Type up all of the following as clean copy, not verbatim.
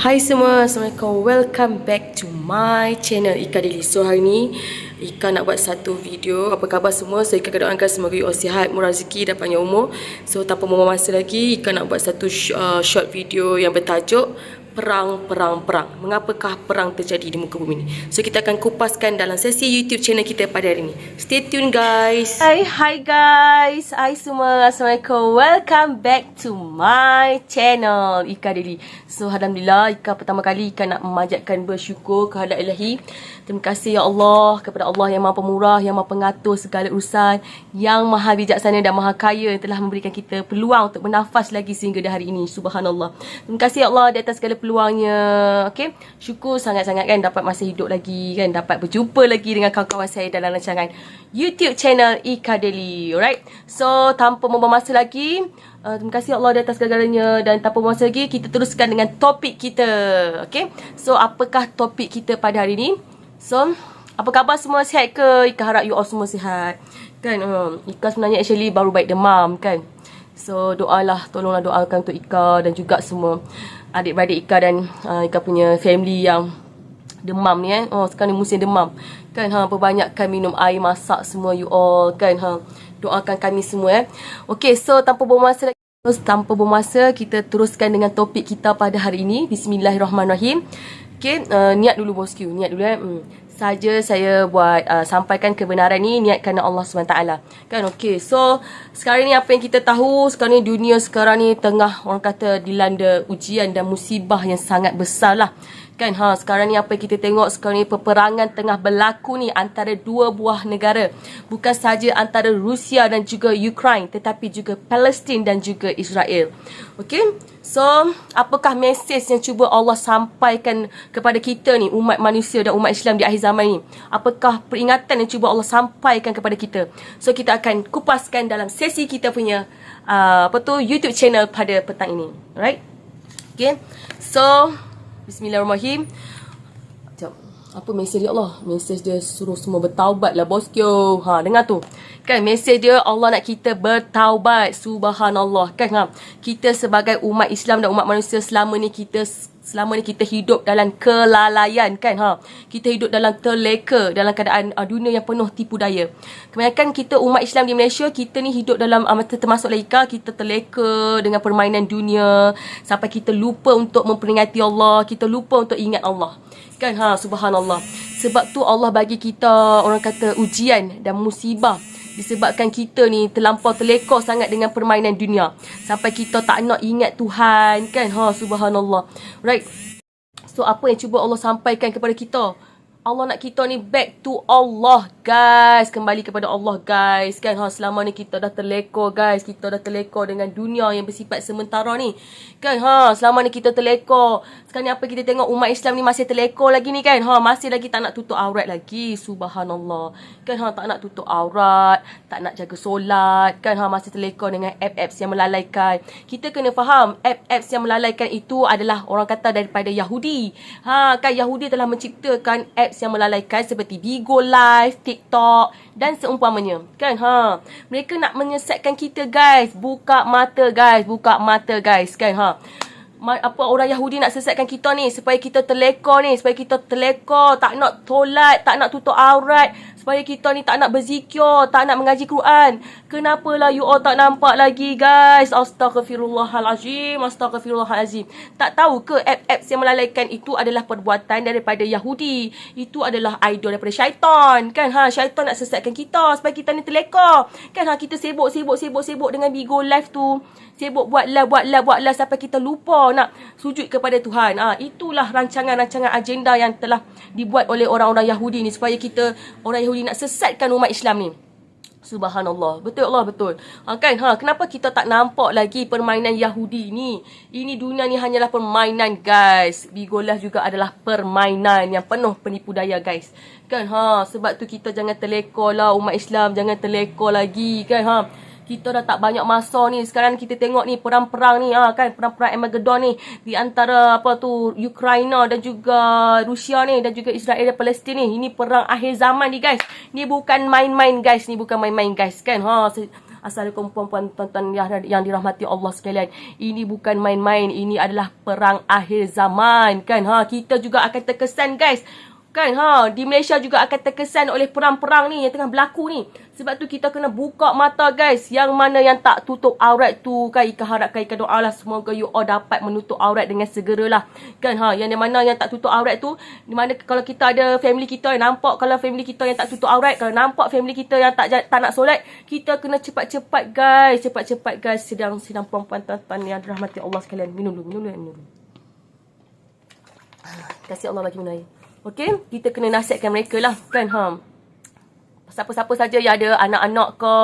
Hai semua, Assalamualaikum. Welcome back to my channel Ika Daily. So hari ni Ika nak buat satu video. Apa khabar semua? So Ika doakan semoga you all sihat, murah rezeki dan panjang umur. So tanpa membuang masa lagi, Ika nak buat satu short video yang bertajuk Perang. Mengapakah perang terjadi di muka bumi ni? So kita akan kupaskan dalam sesi YouTube channel kita pada hari ni. Stay tune guys. Hi guys. Hai semua. Assalamualaikum. Welcome back to my channel Ika Daily. So alhamdulillah, Ika pertama kali Ika nak memanjatkan bersyukur kehadrat Ilahi. Terima kasih ya Allah kepada Allah yang Maha Pemurah, yang Maha Pengatur segala urusan, yang Maha Bijaksana dan Maha Kaya, yang telah memberikan kita peluang untuk bernafas lagi sehingga di hari ini. Subhanallah. Terima kasih ya Allah di atas segala peluangnya. Okay, syukur sangat-sangat kan dapat masih hidup lagi, kan dapat berjumpa lagi dengan kawan-kawan saya dalam rancangan YouTube channel Ika Daily. Alright, so tanpa membuang masa lagi, terima kasih Allah di atas segala-galanya. Dan tanpa membuang masa lagi, kita teruskan dengan topik kita. Okay, so apakah topik kita pada hari ini? So, apa khabar semua, sihat ke? Ika harap you all semua sihat, kan? Ika sebenarnya actually baru baik demam, kan? So doalah, tolonglah doakan untuk Ika dan juga semua adik-beradik Ika dan Ika punya family yang demam ni, sekarang ni musim demam, kan? Perbanyakkan minum air, masak semua you all, kan? Doakan kami semua. Okay, so tanpa buang masa lagi, kita teruskan dengan topik kita pada hari ini. Bismillahirrahmanirrahim. Okay, niat dulu bosku, niat dulu saja saya buat sampaikan kebenaran ni, niat kerana Allah SWT, kan? Okay, so sekarang ni apa yang kita tahu, sekarang ni dunia sekarang ni tengah, orang kata, dilanda ujian dan musibah yang sangat besar lah, kan? Sekarang ni apa yang kita tengok sekarang ni, peperangan tengah berlaku ni antara dua buah negara. Bukan saja antara Rusia dan juga Ukraine, tetapi juga Palestin dan juga Israel. Okay, so apakah mesej yang cuba Allah sampaikan kepada kita ni, umat manusia dan umat Islam di akhir zaman ni? Apakah peringatan yang cuba Allah sampaikan kepada kita? So kita akan kupaskan dalam sesi kita punya YouTube channel pada petang ini. Alright, okay, so Bismillahirrahmanirrahim. Apa mesej dia Allah? Mesej dia suruh semua bertaubat lah bosku. Dengar tu. Kan mesej dia, Allah nak kita bertaubat. Subhanallah. Kan kita sebagai umat Islam dan umat manusia selama ni kita hidup dalam kelalaian, kan? Kita hidup dalam terleka, dalam keadaan dunia yang penuh tipu daya. Kebanyakan kita umat Islam di Malaysia, kita ni hidup dalam termasuk Laika, kita terleka dengan permainan dunia sampai kita lupa untuk memperingati Allah, kita lupa untuk ingat Allah, kan? Subhanallah. Sebab tu Allah bagi kita, orang kata, ujian dan musibah, disebabkan kita ni terlampau terleka sangat dengan permainan dunia sampai kita tak nak ingat Tuhan, kan? Subhanallah. Right. So apa yang cuba Allah sampaikan kepada kita? Allah nak kita ni back to Allah, guys. Kembali kepada Allah, guys, kan? Selama ni kita dah terleka, guys. Kita dah terleka dengan dunia yang bersifat sementara ni, kan? Selama ni kita terleka. Sekarang ni apa kita tengok, umat Islam ni masih terleka lagi ni, kan? Masih lagi tak nak tutup aurat lagi. Subhanallah. Kan? Tak nak tutup aurat, tak nak jaga solat, kan? Masih terleka dengan apps yang melalaikan. Kita kena faham, apps yang melalaikan itu adalah, orang kata, daripada Yahudi. Kan Yahudi telah menciptakan apps yang melalaikan seperti Bigo Live, TikTok dan seumpamanya, kan? Mereka nak menyesatkan kita, guys. Buka mata, guys, kan? Apa orang Yahudi nak sesatkan kita ni supaya kita terleka ni, tak nak solat, tak nak tutup aurat, supaya kita ni tak nak berzikir, tak nak mengaji Quran. Kenapalah you all tak nampak lagi, guys? Astaghfirullahalazim. Tak tahu ke apps yang melalaikan itu adalah perbuatan daripada Yahudi? Itu adalah idol daripada syaitan, kan? Syaitan nak sesatkan kita supaya kita ni terleka, kan? Kita sibuk dengan Bigo Live tu, sibuk buat live sampai kita lupa nak sujud kepada Tuhan. Itulah rancangan-rancangan agenda yang telah dibuat oleh orang-orang Yahudi ni supaya kita, orang Yahudi, nak sesatkan umat Islam ni. Subhanallah. Betul Allah, betul. Kan? Kenapa kita tak nampak lagi permainan Yahudi ni? Ini dunia ni hanyalah permainan, guys. Bigo Live juga adalah permainan yang penuh penipu daya, guys. Kan? Sebab tu kita jangan terleka lah, umat Islam. Jangan terleka lagi, kan? Kita dah tak banyak masa ni. Sekarang kita tengok ni perang-perang ni, kan? Perang-perang Armageddon ni di antara Ukraina dan juga Rusia ni, dan juga Israel dan Palestin ni. Ini perang akhir zaman ni, guys. Ni bukan main-main, guys. Kan? Assalamualaikum puan-puan tuan-tuan yang dirahmati Allah sekalian. Ini bukan main-main, ini adalah perang akhir zaman kan. Kita juga akan terkesan guys. Kan di Malaysia juga akan terkesan oleh perang-perang ni yang tengah berlaku ni. Sebab tu kita kena buka mata guys. Yang mana yang tak tutup aurat tu kan, Ika harapkan, Ika doa lah semoga you all dapat menutup aurat dengan segeralah. Kan yang mana yang tak tutup aurat tu, di mana kalau kita ada family kita yang nampak, kalau family kita yang tak tutup aurat, kalau nampak family kita yang tak nak solat, kita kena cepat-cepat guys. Cepat-cepat guys. Sedang perempuan tuan-tuan yang dirahmati Allah sekalian. Minum dulu. Kasih Allah bagi minum air. Okey, kita kena nasihatkan mereka lah kan. Siapa-siapa saja yang ada anak-anak ke,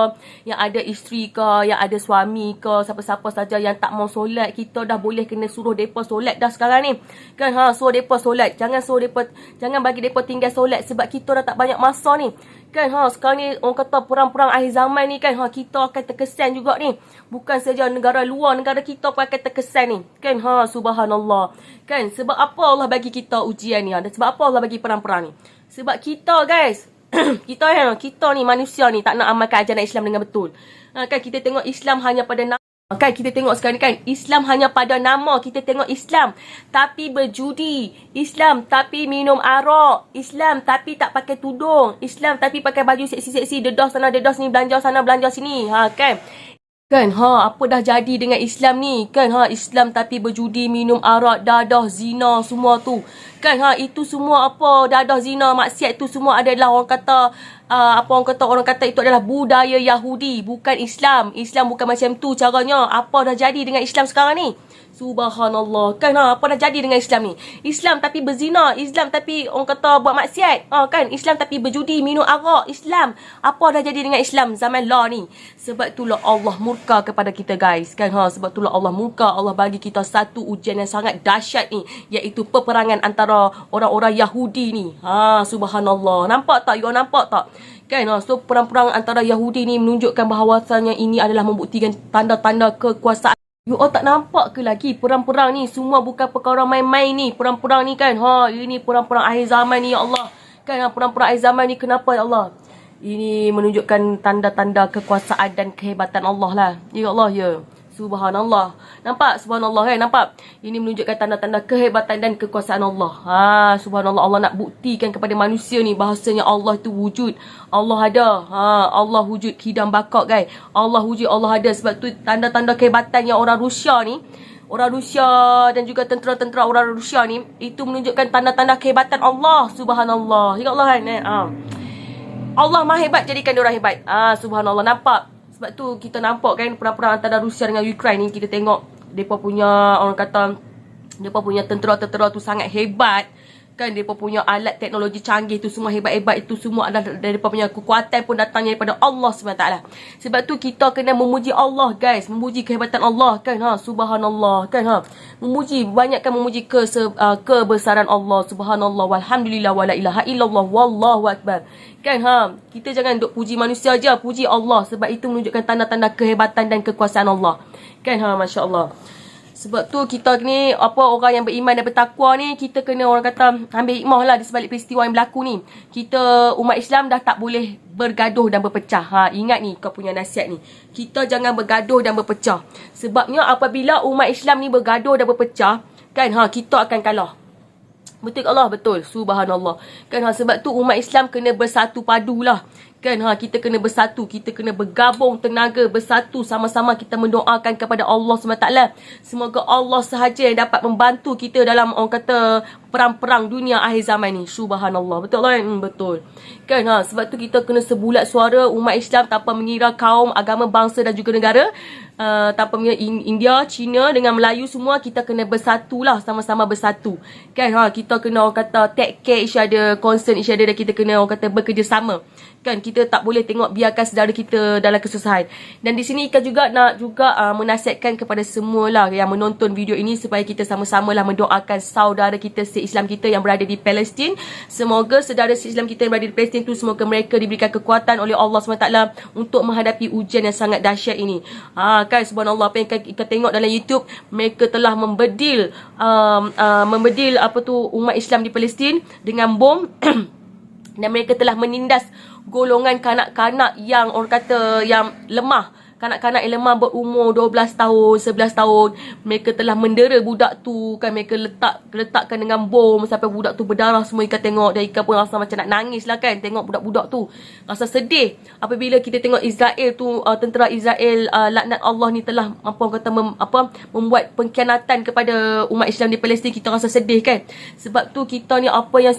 yang ada isteri ke, yang ada suami ke, siapa-siapa saja yang tak mau solat, kita dah boleh kena suruh depa solat dah sekarang ni. Kan suruh depa solat. Jangan bagi depa tinggal solat sebab kita dah tak banyak masa ni. Kan sekarang ni orang kata perang-perang akhir zaman ni kan, kita akan terkesan juga ni. Bukan saja negara luar, negara kita pun akan terkesan ni. Kan subhanallah. Kan sebab apa Allah bagi kita ujian ni? Dan sebab apa Allah bagi perang-perang ni? Sebab kita guys, kita ni manusia ni tak nak amalkan ajaran Islam dengan betul. Kan kita tengok Islam hanya pada nama. Kan kita tengok sekarang ni kan, Islam hanya pada nama. Kita tengok Islam tapi berjudi, Islam tapi minum arak, Islam tapi tak pakai tudung, Islam tapi pakai baju seksi-seksi, dedah sana dedah sini, belanja sana belanja sini. Kan apa dah jadi dengan Islam ni? Kan Islam tapi berjudi, minum arak, dadah, zina, semua tu. Kan itu semua apa? Dadah, zina, maksiat tu semua adalah orang kata itu adalah budaya Yahudi, bukan Islam. Islam bukan macam tu caranya. Apa dah jadi dengan Islam sekarang ni? Subhanallah. Kan apa dah jadi dengan Islam ni? Islam tapi berzina, Islam tapi orang kata buat maksiat. Kan Islam tapi berjudi, minum arak. Islam. Apa dah jadi dengan Islam zaman law ni? Sebab itulah Allah murka kepada kita guys. Kan sebab itulah Allah murka. Allah bagi kita satu ujian yang sangat dahsyat ni, iaitu peperangan antara orang-orang Yahudi ni. Subhanallah. Nampak tak? You nampak tak? Kan so perang-perang antara Yahudi ni menunjukkan bahawasanya ini adalah membuktikan tanda-tanda kekuasaan. You all tak nampak ke lagi perang-perang ni semua bukan perkara main-main ni. Perang-perang ni kan ini perang-perang akhir zaman ni ya Allah. Kan perang-perang akhir zaman ni kenapa ya Allah? Ini menunjukkan tanda-tanda kekuasaan dan kehebatan Allah lah. Ya Allah ya. Subhanallah. Nampak? Subhanallah kan? Nampak? Ini menunjukkan tanda-tanda kehebatan dan kekuasaan Allah. Subhanallah. Allah nak buktikan kepada manusia ni bahasanya Allah tu wujud. Allah ada. Allah wujud. Hidam bakak guys. Allah wujud. Allah ada. Sebab tu tanda-tanda kehebatan yang orang Rusia ni, orang Rusia dan juga tentera-tentera orang Rusia ni, itu menunjukkan tanda-tanda kehebatan Allah. Subhanallah. Ya Allah kan? Allah maha hebat jadikan dia orang hebat. Subhanallah. Nampak? Sebab tu kita nampak kan perang-perang antara Rusia dengan Ukraine ni, kita tengok mereka punya orang kata mereka punya tentera-tentera tu sangat hebat. Kan mereka punya alat teknologi canggih tu semua hebat-hebat, itu semua adalah dari mereka punya kekuatan pun datangnya daripada Allah SWT. Sebab tu kita kena memuji Allah guys, memuji kehebatan Allah kan. Subhanallah kan. Memuji, banyakkan memuji kebesaran Allah. Subhanallah walhamdulillah wala ilaha illallah wallahu akbar. Kan kita jangan duk puji manusia aja, puji Allah sebab itu menunjukkan tanda-tanda kehebatan dan kekuasaan Allah. Kan masya-Allah. Sebab tu kita ni orang yang beriman dan bertakwa ni, kita kena orang kata ambil hikmah lah di sebalik peristiwa yang berlaku ni. Kita umat Islam dah tak boleh bergaduh dan berpecah. Ingat ni kau punya nasihat ni. Kita jangan bergaduh dan berpecah. Sebabnya apabila umat Islam ni bergaduh dan berpecah, kan kita akan kalah. Betul Allah? Betul. Subhanallah. Kan sebab tu umat Islam kena bersatu padulah. Kan kita kena bersatu, kita kena bergabung tenaga, bersatu sama-sama kita mendoakan kepada Allah SWT. Semoga Allah sahaja yang dapat membantu kita dalam orang kata perang-perang dunia akhir zaman ni. Subhanallah. Betul lah? Betul. Kan sebab tu kita kena sebulat suara umat Islam tanpa mengira kaum, agama, bangsa dan juga negara. Tanpa mengira India, China dengan Melayu semua, kita kena bersatulah, sama-sama bersatu. Kan kita kena orang kata take care each other, concern each other, dan kita kena orang kata bekerjasama. Kan kita tak boleh tengok biarkan saudara kita dalam kesusahan. Dan di sini Ika juga nak menasihatkan kepada semualah yang menonton video ini supaya kita sama-samalah mendoakan saudara kita se-Islam kita yang berada di Palestin. Semoga saudara se-Islam kita yang berada di Palestin tu, semoga mereka diberikan kekuatan oleh Allah SWT untuk menghadapi ujian yang sangat dahsyat ini. Kan subhanallah, apa yang Ika tengok dalam YouTube, mereka telah membedil umat Islam di Palestin dengan bom dan mereka telah menindas golongan kanak-kanak yang orang kata yang lemah, kanak-kanak yang lemah berumur 12 tahun, 11 tahun, mereka telah mendera budak tu kan, mereka letakkan dengan bom sampai budak tu berdarah semua. Ika tengok dan Ika pun rasa macam nak nangis lah kan, tengok budak-budak tu. Rasa sedih apabila kita tengok Israel tu, tentera Israel, laknat Allah ni telah membuat pengkhianatan kepada umat Islam di Palestin. Kita rasa sedih kan. Sebab tu kita ni apa yang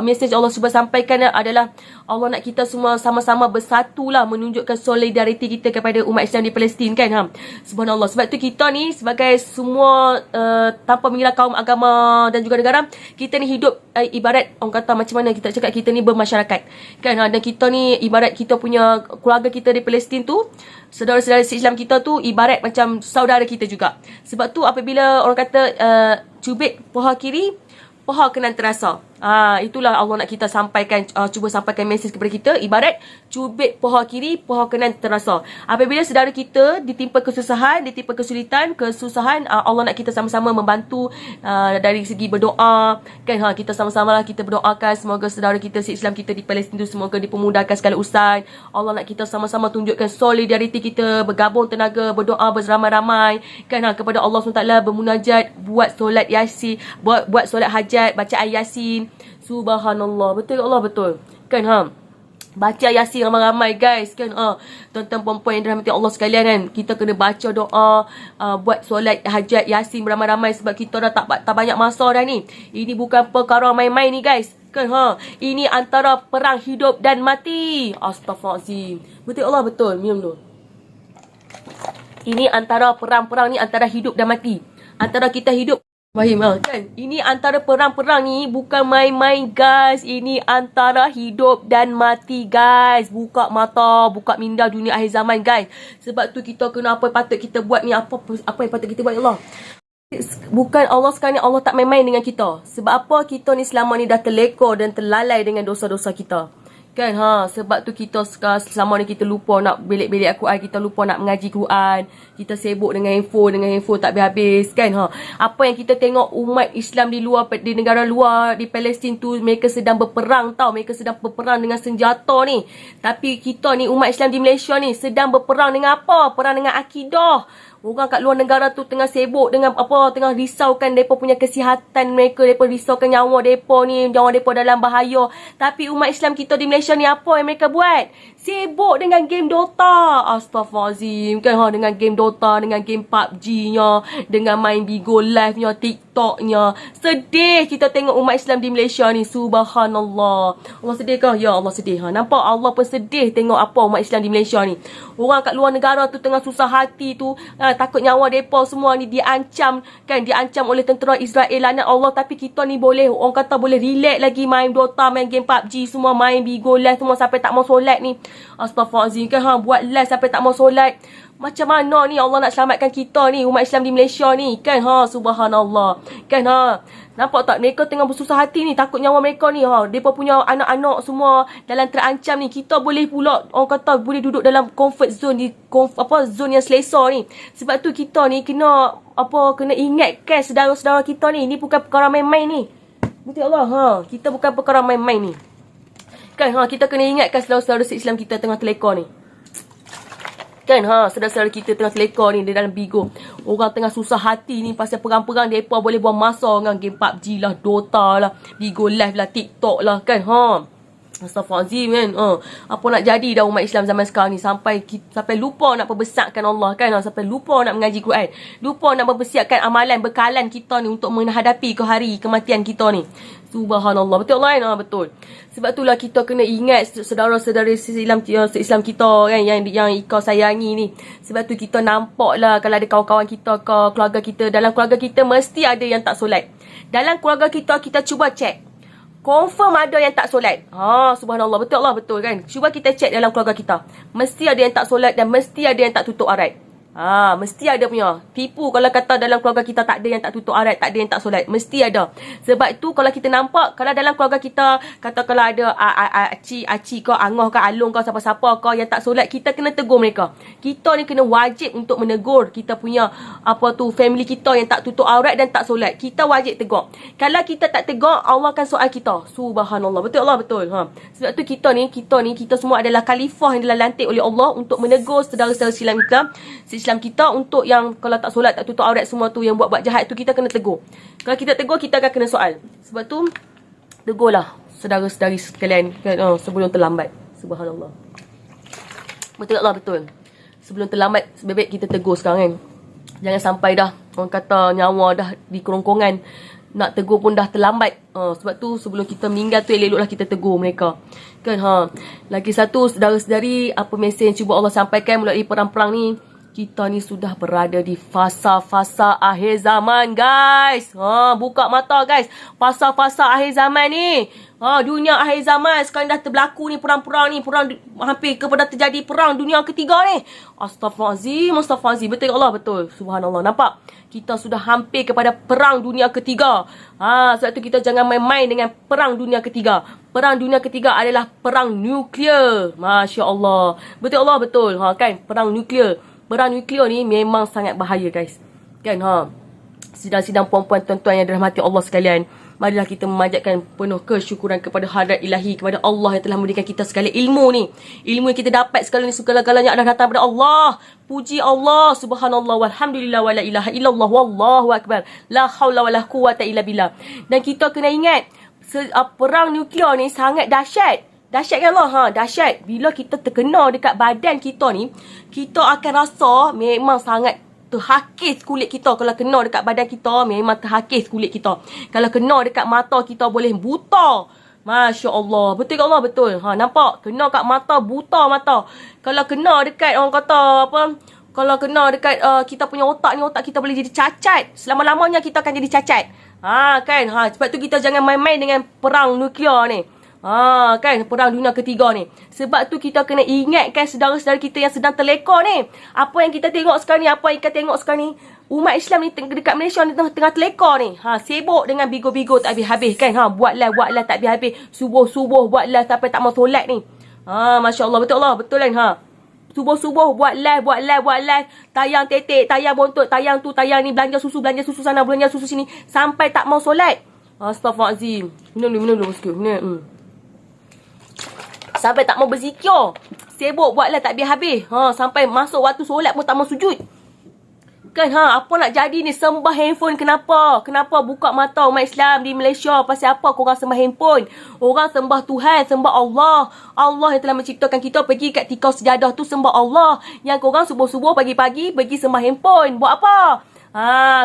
mesej Allah cuba sampaikan adalah Allah nak kita semua sama-sama bersatulah, menunjukkan solidariti kita kepada umat Islam di Palestin kan. Subhanallah. Sebab tu kita ni sebagai semua tanpa mengira kaum, agama dan juga negara, kita ni hidup ibarat orang kata macam mana kita cakap, kita ni bermasyarakat kan. Dan kita ni ibarat kita punya keluarga kita di Palestin tu, saudara-saudara Islam kita tu ibarat macam saudara kita juga. Sebab tu apabila orang kata cubit paha kiri, paha kanan terasa. Itulah Allah nak kita sampaikan, cuba sampaikan mesej kepada kita, ibarat cubit paha kiri, paha kanan terasa. Apabila saudara kita ditimpa kesusahan, ditimpa kesusahan, Allah nak kita sama-sama membantu dari segi berdoa kan. Kita sama-sama lah kita berdoakan semoga saudara kita Islam kita di Palestin tu semoga dipermudahkan segala urusan. Allah nak kita sama-sama tunjukkan solidariti kita, bergabung tenaga, berdoa beramai-ramai kan kepada Allah SWT, bermunajat, buat solat yasin, buat solat hajat, baca ayat yasin. Subhanallah. Betul Allah, betul kan. Baca yasin ramai-ramai guys kan. Tuan-tuan perempuan yang dirahmati Allah sekalian kan, kita kena baca doa, buat solat hajat yasin beramai-ramai sebab kita dah tak banyak masa dah ni. Ini bukan perkara main-main ni guys kan. Ini antara perang hidup dan mati. Astaghfirullahalazim. Betul Allah, betul. Minum dulu. Ini antara perang-perang ni antara hidup dan mati. Antara kita hidup Fahim kan? Ini antara perang-perang ni bukan main-main guys. Ini antara hidup dan mati guys. Buka mata, buka minda dunia akhir zaman guys. Sebab tu kita kena apa yang patut kita buat ni, apa yang patut kita buat ya Allah. Bukan Allah sekarang ni, Allah tak main-main dengan kita. Sebab apa? Kita ni selama ni dah terlekor dan terlalai dengan dosa-dosa kita kan. Sebab tu kita selama ni kita lupa nak belik-belik Quran, kita lupa nak mengaji Quran, kita sibuk dengan handphone tak habis-habis kan. Apa yang kita tengok umat Islam di negara luar, di Palestin tu, mereka sedang berperang tau, mereka sedang berperang dengan senjata ni. Tapi kita ni umat Islam di Malaysia ni sedang berperang dengan apa? Perang dengan akidah. Orang kat luar negara tu tengah sibuk dengan tengah risaukan mereka punya kesihatan mereka, mereka risaukan nyawa mereka dalam bahaya. Tapi umat Islam kita di Malaysia ni apa yang mereka buat? Sibuk dengan game Dota. Astaghfirullahalazim kan. Dengan game Dota, dengan game PUBG-nya, dengan main Bigo Live-nya, TikTok-nya. Sedih kita tengok umat Islam di Malaysia ni. Subhanallah. Allah sedih ke? Ya Allah sedih. Nampak Allah pun sedih tengok apa umat Islam di Malaysia ni. Orang kat luar negara tu tengah susah hati tu, takut nyawa mereka semua ni diancam kan, diancam oleh tentera Israel, laknat Allah. Tapi kita ni boleh, orang kata boleh relax lagi, main Dota, main game PUBG semua, main Bigo Live semua sampai tak mau solat ni. Astaghfirullahalazim kan. Buat live sampai tak mau solat. Macam mana ni Allah nak selamatkan kita ni umat Islam di Malaysia ni kan. Subhanallah kan. Nampak tak, mereka tengah bersusah hati ni, takut nyawa mereka ni. Mereka punya anak-anak semua dalam terancam ni. Kita boleh pula orang kata boleh duduk dalam comfort zone, zone yang selesa ni. Sebab tu kita ni kena ingatkan saudara-saudara kita ni. Ini bukan perkara main-main ni. Betul Allah. Kita bukan perkara main-main ni kan. Kita kena ingatkan saudara-saudara Islam kita tengah terlekor ni kan. Saudara-saudara kita tengah terlekor ni di dalam Bigo. Orang tengah susah hati ni pasal perang-perang. Mereka boleh buang masa dengan game PUBG lah, Dota lah, Bigo Live lah, TikTok lah kan. Astaghfirullahalazim kan. Apa nak jadi dah umat Islam zaman sekarang ni, sampai lupa nak perbesarkan Allah kan. Sampai lupa nak mengaji Quran, lupa nak mempersiapkan amalan bekalan kita ni untuk menghadapi ke hari kematian kita ni. Subhanallah. Betul Allah kan? Betul. Sebab itulah kita kena ingat saudara-saudara Islam kita kan, yang Ika sayangi ni. Sebab tu kita nampak lah kalau ada kawan-kawan kita ke keluarga kita, dalam keluarga kita mesti ada yang tak solat. Dalam keluarga kita cuba check, confirm ada yang tak solat. Subhanallah. Betul Allah, betul kan. Cuba kita check dalam keluarga kita, mesti ada yang tak solat dan mesti ada yang tak tutup aurat. Mesti ada punya. Tipu kalau kata dalam keluarga kita tak ada yang tak tutup aurat, tak ada yang tak solat. Mesti ada. Sebab tu kalau kita nampak, kalau dalam keluarga kita, kata kalau ada acik kau, angah kau, alung kau, siapa-siapa kau yang tak solat, kita kena tegur mereka. Kita ni kena wajib untuk menegur kita punya family kita yang tak tutup aurat dan tak solat. Kita wajib tegur. Kalau kita tak tegur, Allah akan soal kita. Subhanallah. Betul Allah, betul. Sebab tu kita semua adalah khalifah yang dilantik oleh Allah untuk menegur saudara-saudara Islam kita untuk yang kalau tak solat, tak tutup aurat semua tu, yang buat-buat jahat tu, kita kena tegur. Kalau kita tegur, kita akan kena soal. Sebab tu tegurlah saudara-saudari sekalian sebelum terlambat. Subhanallah. Betul Allah, betul. Sebelum terlambat, sebaik kita tegur sekarang kan. Jangan sampai dah orang kata nyawa dah di kerongkongan, nak tegur pun dah terlambat. Sebab tu sebelum kita meninggal tu, elok-eloklah kita tegur mereka. Kan lagi satu, saudara-saudari, apa mesej yang cuba Allah sampaikan melalui perang-perang ni, kita ni sudah berada di fasa-fasa akhir zaman, guys. Buka mata, guys. Fasa-fasa akhir zaman ni. Dunia akhir zaman sekarang dah berlaku ni, perang-perang ni. Perang hampir kepada terjadi perang dunia ketiga ni. Astaghfirullahalazim. Betul Allah, betul. Subhanallah. Nampak? Kita sudah hampir kepada perang dunia ketiga. Sebab tu kita jangan main-main dengan perang dunia ketiga. Perang dunia ketiga adalah perang nuklear. Masya Allah. Betul Allah, betul. Kan? Perang nuklear. Perang nuklear ni memang sangat bahaya, guys. Kan, sidang-sidang puan-puan, tuan-tuan yang dirahmati Allah sekalian, marilah kita memanjatkan penuh kesyukuran kepada hadrat ilahi, kepada Allah yang telah memberikan kita segala ilmu ni. Ilmu yang kita dapat sekali ni, segala-galanya adalah datang daripada Allah. Puji Allah, subhanallah, walhamdulillah, wa la ilaha illallah, wallahu akbar, la hawla wa la quwata illa billah. Dan kita kena ingat, perang nuklear ni sangat dahsyat. Dahsyat kan Allah? Dahsyat. Bila kita terkena dekat badan kita ni, kita akan rasa memang sangat terhakis kulit kita. Kalau kena dekat badan kita, memang terhakis kulit kita. Kalau kena dekat mata kita, boleh buta. Masya Allah. Betul ke Allah? Betul. Nampak? Kena kat mata, buta mata. Kalau kena dekat, orang kata apa, kalau kena dekat kita punya otak ni, otak kita boleh jadi cacat. Selama-lamanya kita akan jadi cacat. Kan? Sebab tu kita jangan main-main dengan perang nuklear ni. Kan, perang dunia ketiga ni. Sebab tu kita kena ingatkan saudara-saudara kita yang sedang terleka ni. Apa yang kita tengok sekarang ni, apa yang kita tengok sekarang ni, umat Islam ni dekat Malaysia ni tengah terleka ni. Sibuk dengan bigo-bigo tak habis-habis kan. Buat live tak habis-habis. Subuh-subuh buat live sampai tak mau solat ni. Masya Allah, betul Allah, betul kan. Subuh-subuh buat live. Tayang tetek, tayang bontot, tayang tu, tayang ni, belanja susu sana, belanja susu sini, sampai tak mau solat. Astaghfirullahalazim. Minum dulu sikit. Sampai tak mau berzikir. Sibuk buatlah tak habis-habis. Sampai masuk waktu solat pun tak mau sujud. Kan, apa nak jadi ni? Sembah handphone kenapa? Kenapa buka mata umat Islam di Malaysia? Pasal apa korang sembah handphone? Orang sembah Tuhan, sembah Allah. Allah yang telah menciptakan kita, pergi kat tikar sejadah tu sembah Allah. Yang korang subuh-subuh pagi-pagi pergi sembah handphone. Buat apa?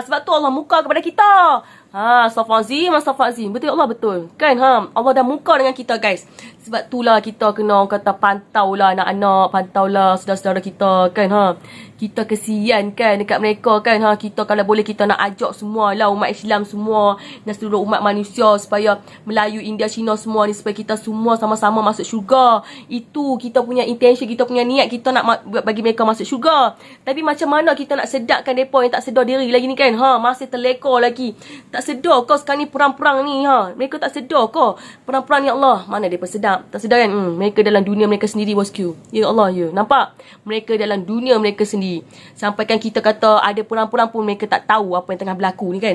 Sebab tu Allah muka kepada kita. Astaghfirullahalazim. Betul Allah, betul. Kan, Allah dah muka dengan kita, guys. Sebab itulah kita kena kata pantaulah anak-anak, pantaulah saudara-saudara kita, kan. Kita kesian kan dekat mereka kan. Kita kalau boleh kita nak ajak semua lah umat Islam semua dan seluruh umat manusia supaya Melayu, India, Cina semua ni, supaya kita semua sama-sama masuk syurga. Itu kita punya intention, kita punya niat, kita nak bagi mereka masuk syurga. Tapi macam mana kita nak sedarkan mereka yang tak sedar diri lagi ni kan. Masih terleka lagi. Tak sedar kau sekarang ni perang-perang ni. Mereka tak sedar kau perang-perang ni. Allah, mana mereka sedar? Tak sedar kan? Mereka dalam dunia mereka sendiri, bosku. Ya Allah, ya. Nampak? Mereka dalam dunia mereka sendiri. Sampaikan kita kata ada perang-perang pun mereka tak tahu apa yang tengah berlaku ni kan.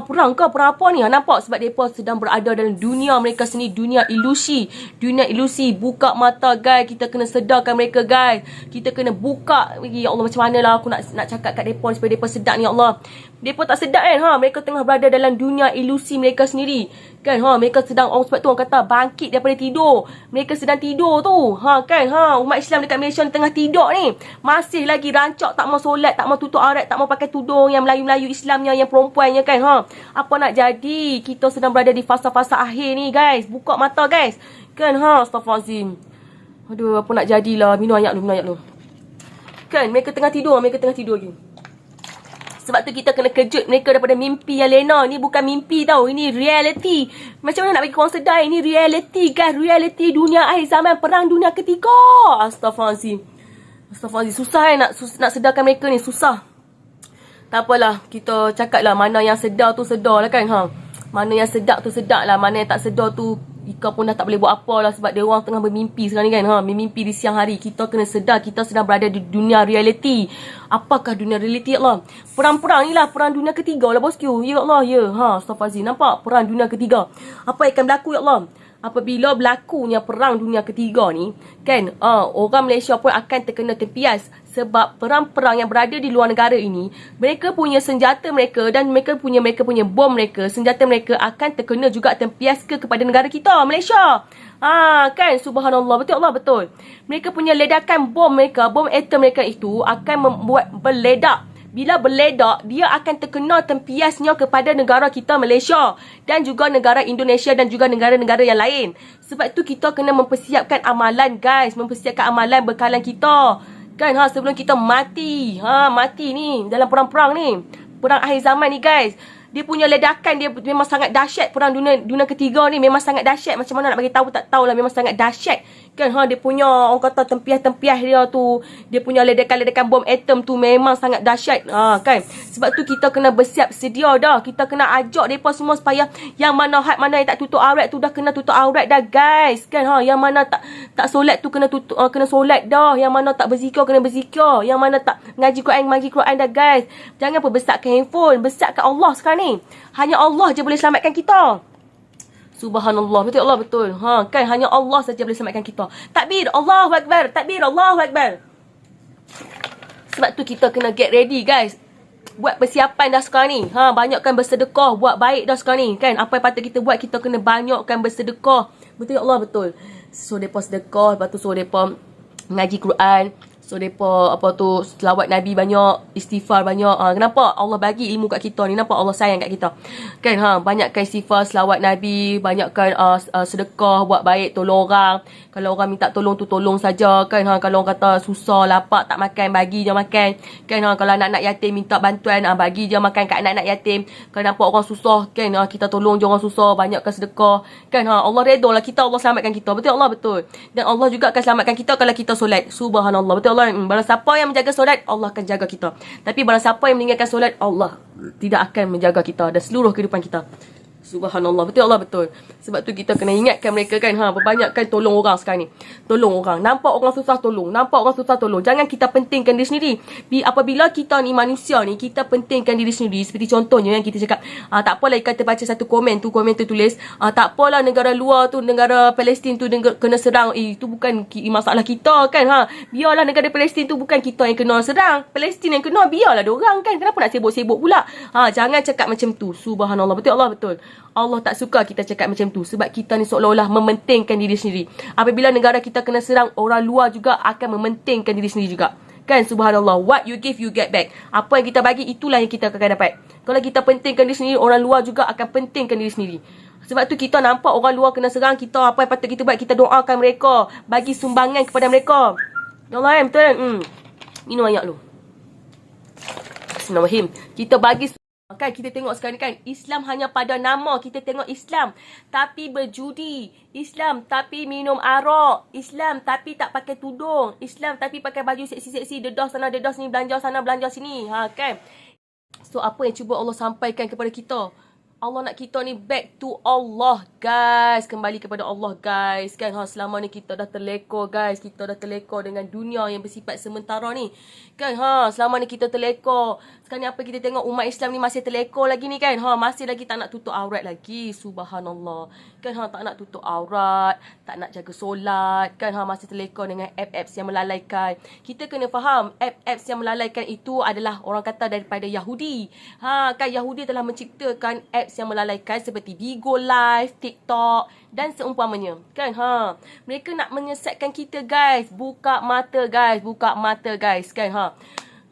Perang ke? Perang apa ni? Nampak? Sebab mereka sedang berada dalam dunia mereka sendiri. Dunia ilusi. Dunia ilusi. Buka mata, guys. Kita kena sedarkan mereka, guys. Kita kena buka. Ya Allah, macam mana lah aku nak cakap kat mereka supaya mereka sedar ni, Ya Allah. Mereka tak sedar kan. Mereka tengah berada dalam dunia ilusi mereka sendiri. Kan, mereka sedang, sebab tu orang kata bangkit daripada tidur. Mereka sedang tidur tu. Kan, umat Islam dekat Malaysia ni tengah tidur ni. Masih lagi rancak tak mau solat, tak mau tutup aurat, tak mau pakai tudung yang Melayu-Melayu Islamnya, yang perempuannya kan. Apa nak jadi? Kita sedang berada di fasa-fasa akhir ni, guys. Buka mata, guys. Kan, astaghfirullahalazim. Aduh, apa nak jadilah. Minum ayak dulu. Kan, mereka tengah tidur lagi. Sebab tu kita kena kejut mereka daripada mimpi yang lena. Ni bukan mimpi tau. Ini reality. Macam mana nak bagi korang sedar? Ini reality, guys. Reality dunia akhir zaman, perang dunia ketiga. Astaghfirullahaladzim. Astaghfirullahaladzim, susah nak sedarkan mereka ni, susah. Tak apalah, kita cakap lah mana yang sedar tu sedar lah kan. Mana yang sedap tu sedap lah, mana yang tak sedar tu Ika pun dah tak boleh buat apa lah, sebab dia orang tengah bermimpi sekarang ni kan. Bermimpi di siang hari. Kita kena sedar kita sedang berada di dunia realiti. Apakah dunia realiti, ya Allah? Perang-perang ni lah, perang dunia ketiga lah bosku. Ya Allah, ya. Astaghfirullahaladzim, nampak? Perang dunia ketiga. Apa yang akan berlaku, ya Allah? Apabila berlakunya perang dunia ketiga ni kan, orang Malaysia pun akan terkena tempias. Sebab perang-perang yang berada di luar negara ini, mereka punya senjata mereka dan mereka punya bom mereka, senjata mereka akan terkena juga tempias kepada negara kita, Malaysia. Kan, subhanallah, betul Allah, betul. Mereka punya ledakan bom mereka, bom atom mereka itu akan membuat berledak. Bila berledak, dia akan terkena tempiasnya kepada negara kita Malaysia dan juga negara Indonesia dan juga negara-negara yang lain. Sebab tu kita kena mempersiapkan amalan, guys. Mempersiapkan amalan bekalan kita. Kan, sebelum kita mati. Mati ni dalam perang-perang ni. Perang akhir zaman ni, guys. Dia punya ledakan dia memang sangat dahsyat. Perang dunia ketiga ni memang sangat dahsyat. Macam mana nak bagi tahu, tak tahulah, memang sangat dahsyat. Kan, dia punya orang kata tempias-tempias dia tu, dia punya ledakan-ledakan bom atom tu memang sangat dahsyat. Kan. Sebab tu kita kena bersiap sedia dah. Kita kena ajak mereka semua supaya yang mana yang tak tutup aurat tu dah kena tutup aurat dah, guys. Kan, yang mana tak solat tu kena tutup, kena solat dah. Yang mana tak berzikir kena berzikir. Yang mana tak ngaji Quran dah, guys. Jangan perbesarkan handphone, besarkan Allah sekarang ni. Hanya Allah je boleh selamatkan kita. Subhanallah, betul Allah, betul. Kan, hanya Allah saja boleh selamatkan kita. Takbir, Allahu Akbar. Takbir, Allahu Akbar. Sebab tu kita kena get ready, guys. Buat persiapan dah sekarang ni. Banyakkan bersedekah, buat baik dah sekarang ni. Kan, apa yang patut kita buat, kita kena banyakkan bersedekah. Betul Allah, betul. So, mereka sedekah, lepas tu so mereka mengaji Quran. So, mereka selawat Nabi banyak, istighfar banyak. Kenapa? Allah bagi ilmu kat kita ni. Nampak Allah sayang kat kita. Kan, banyakkan istighfar, selawat Nabi, banyakkan sedekah, buat baik, tolong orang. Kalau orang minta tolong tu tolong saja. Kan, kalau orang kata susah, lapar, tak makan, bagi je makan. Kan, kalau anak-anak yatim minta bantuan, bagi je makan kat anak-anak yatim. Kalau nampak orang susah, kan, kita tolong je orang susah, banyakkan sedekah. Kan, Allah redha lah kita, Allah selamatkan kita. Betul Allah, betul. Dan Allah juga akan selamatkan kita kalau kita solat. Subhanallah, betul Allah. Barang siapa yang menjaga solat, Allah akan jaga kita. Tapi barang siapa yang meninggalkan solat, Allah tidak akan menjaga kita dan seluruh kehidupan kita. Subhanallah, betul Allah, betul. Sebab tu kita kena ingatkan mereka kan, berbanyakkan tolong orang sekarang ni. Tolong orang. Nampak orang susah, tolong. Nampak orang susah, tolong. Jangan kita pentingkan diri sendiri. Apabila kita ni manusia ni, kita pentingkan diri sendiri. Seperti contohnya yang kita cakap, tak apalah kita baca satu komen tu tulis, tak apalah negara luar tu, negara Palestin tu kena serang. Itu bukan masalah kita kan. Biarlah negara Palestin tu, bukan kita yang kena serang. Palestin yang kena, biarlah diorang kan. Kenapa nak sibuk-sibuk pula? Jangan cakap macam tu. Subhanallah, betul Allah, betul. Allah tak suka kita cakap macam tu. Sebab kita ni seolah-olah mementingkan diri sendiri. Apabila negara kita kena serang, orang luar juga akan mementingkan diri sendiri juga. Kan, subhanallah. What you give, you get back. Apa yang kita bagi, itulah yang kita akan dapat. Kalau kita pentingkan diri sendiri, orang luar juga akan pentingkan diri sendiri. Sebab tu kita nampak orang luar kena serang kita, apa yang patut kita buat? Kita doakan mereka. Bagi sumbangan kepada mereka. Ya Allah, betul. Minum banyak lu. Bismillahirrahmanirrahim. Kita bagi. Kan, kita tengok sekarang ni kan, Islam hanya pada nama. Kita tengok Islam tapi berjudi, Islam tapi minum arak, Islam tapi tak pakai tudung, Islam tapi pakai baju seksi-seksi, dedah sana dedah sini, belanja sana belanja sini. Kan. So apa yang cuba Allah sampaikan kepada kita? Allah nak kita ni back to Allah, guys. Kembali kepada Allah, guys. Kan, selama ni kita dah terlekor, guys. Kita dah terlekor dengan dunia yang bersifat sementara ni. Kan, selama ni kita terlekor. Sekarang ni apa kita tengok, umat Islam ni masih terlekor lagi ni kan. Masih lagi tak nak tutup aurat lagi. Subhanallah. Kan, tak nak tutup aurat, tak nak jaga solat. Kan, masih terlekor dengan apps yang melalaikan. Kita kena faham, apps yang melalaikan itu adalah orang kata daripada Yahudi. Kan, Yahudi telah menciptakan apps yang melalaikan seperti Bigo Live, TikTok dan seumpamanya. Kan, mereka nak menyesatkan kita, guys. Buka mata, guys. Buka mata, guys. Kan,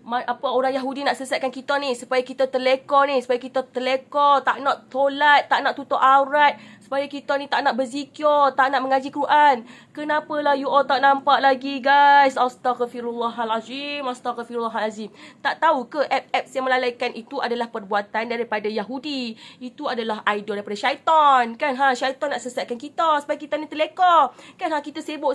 apa orang Yahudi nak sesatkan kita ni supaya kita terlekor ni, supaya kita terlekor, tak nak solat, tak nak tutup aurat, supaya kita ni tak nak berzikir, tak nak mengaji Quran. Kenapalah you all tak nampak lagi guys? Astaghfirullahalazim, astaghfirullahalazim. Tak tahu ke apps yang melalaikan itu adalah perbuatan daripada Yahudi. Itu adalah idol daripada syaitan. Kan syaitan nak sesatkan kita supaya kita ni terleka. Kan kita sibuk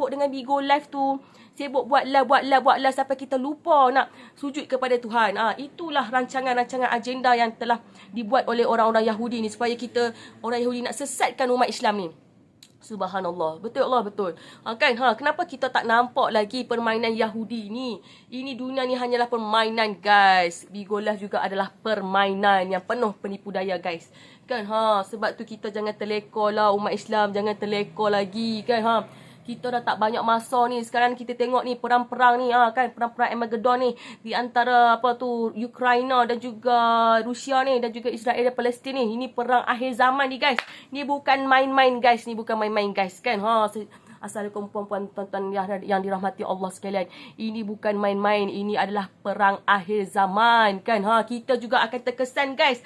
dengan Bigo Live tu. Sibuk buat live sampai kita lupa nak sujud kepada Tuhan. Itulah rancangan-rancangan agenda yang telah dibuat oleh orang-orang Yahudi ni supaya kita orang Yahudi nak sesatkan umat Islam ni. Subhanallah. Betul Allah, betul. Kenapa kita tak nampak lagi permainan Yahudi ni? Ini dunia ni hanyalah permainan guys. Bigo Live juga adalah permainan yang penuh penipu daya guys. Sebab tu kita jangan terleka lah umat Islam, jangan terleka lagi kan. Kita dah tak banyak masa ni. Sekarang kita tengok ni perang-perang ni perang-perang Armageddon ni di antara Ukraina dan juga Rusia ni dan juga Israel dan Palestin ni. Ini perang akhir zaman ni guys. Ni bukan main-main guys, ni bukan main-main guys kan. Assalamualaikum puan-puan tuan-tuan yang dirahmati Allah sekalian. Ini bukan main-main, ini adalah perang akhir zaman kan. Kita juga akan terkesan guys.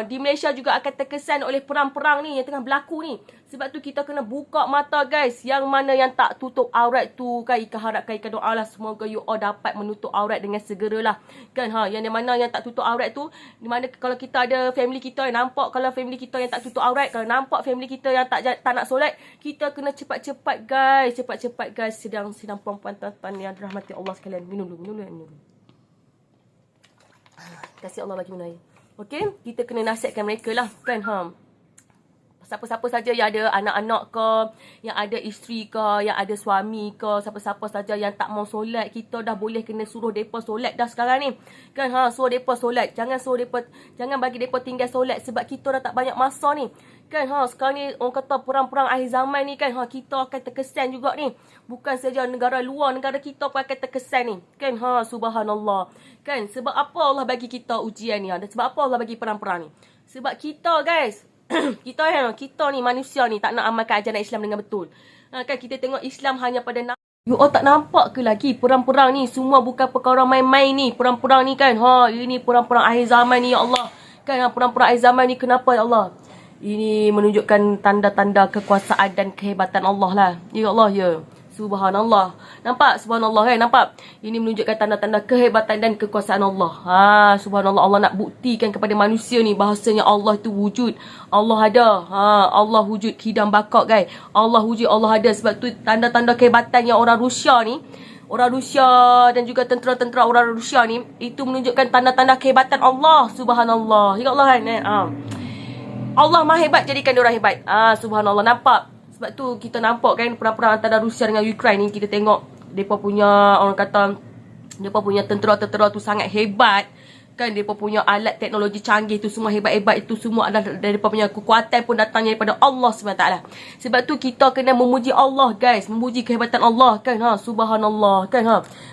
Di Malaysia juga akan terkesan oleh perang-perang ni yang tengah berlaku ni. Sebab tu kita kena buka mata guys. Yang mana yang tak tutup aurat tu Ika harapkan, Ika doa lah semoga you all dapat menutup aurat dengan segeralah. Yang mana yang tak tutup aurat tu, di mana kalau kita ada family kita yang nampak kalau family kita yang tak tutup aurat, kalau nampak family kita yang tak nak solat, kita kena cepat-cepat guys. Cepat-cepat guys. Sidang perempuan tuan-tuan yang dirahmati Allah sekalian. Minum dulu. Kasih Allah bagi minum air. Okey, kita kena nasihatkan mereka lah kan. Siapa-siapa saja yang ada anak-anak ke, yang ada isteri ke, yang ada suami ke, siapa-siapa saja yang tak mau solat, kita dah boleh kena suruh depa solat dah sekarang ni. Suruh depa solat. Jangan bagi depa tinggal solat sebab kita dah tak banyak masa ni. Sekarang ni orang kata perang-perang akhir zaman ni kan, kita akan terkesan juga ni. Bukan saja negara luar, negara kita pun akan terkesan ni. Subhanallah. Sebab apa Allah bagi kita ujian ni? Dan sebab apa Allah bagi perang-perang ni? Sebab kita guys, kita ni manusia ni tak nak amalkan ajaran Islam dengan betul. Kita tengok Islam hanya pada you all tak nampak ke lagi perang-perang ni semua bukan perkara main-main ni. Perang-perang ni kan, ini perang-perang akhir zaman ni ya Allah. Perang-perang akhir zaman ni kenapa ya Allah? Ini menunjukkan tanda-tanda kekuasaan dan kehebatan Allah lah. Ya Allah ya. Subhanallah. Nampak? Subhanallah kan? Nampak? Ini menunjukkan tanda-tanda kehebatan dan kekuasaan Allah. Subhanallah. Allah nak buktikan kepada manusia ni bahasanya Allah tu wujud. Allah ada. Allah wujud. Hidam bakak guys. Allah wujud. Allah ada. Sebab tu tanda-tanda kehebatan yang orang Rusia ni, orang Rusia dan juga tentera-tentera orang Rusia ni, itu menunjukkan tanda-tanda kehebatan Allah. Subhanallah. Ya Allah kan? Allah maha hebat jadikan dia orang hebat. Subhanallah. Nampak? Sebab tu kita nampak kan perang-perang antara Rusia dengan Ukraine ni, kita tengok mereka punya, orang kata mereka punya tentera-tentera tu sangat hebat kan. Mereka punya alat teknologi canggih tu semua hebat-hebat, itu semua adalah daripada punya kekuatan pun datangnya daripada Allah SWT. Sebab tu kita kena memuji Allah guys, memuji kehebatan Allah kan. Subhanallah kan.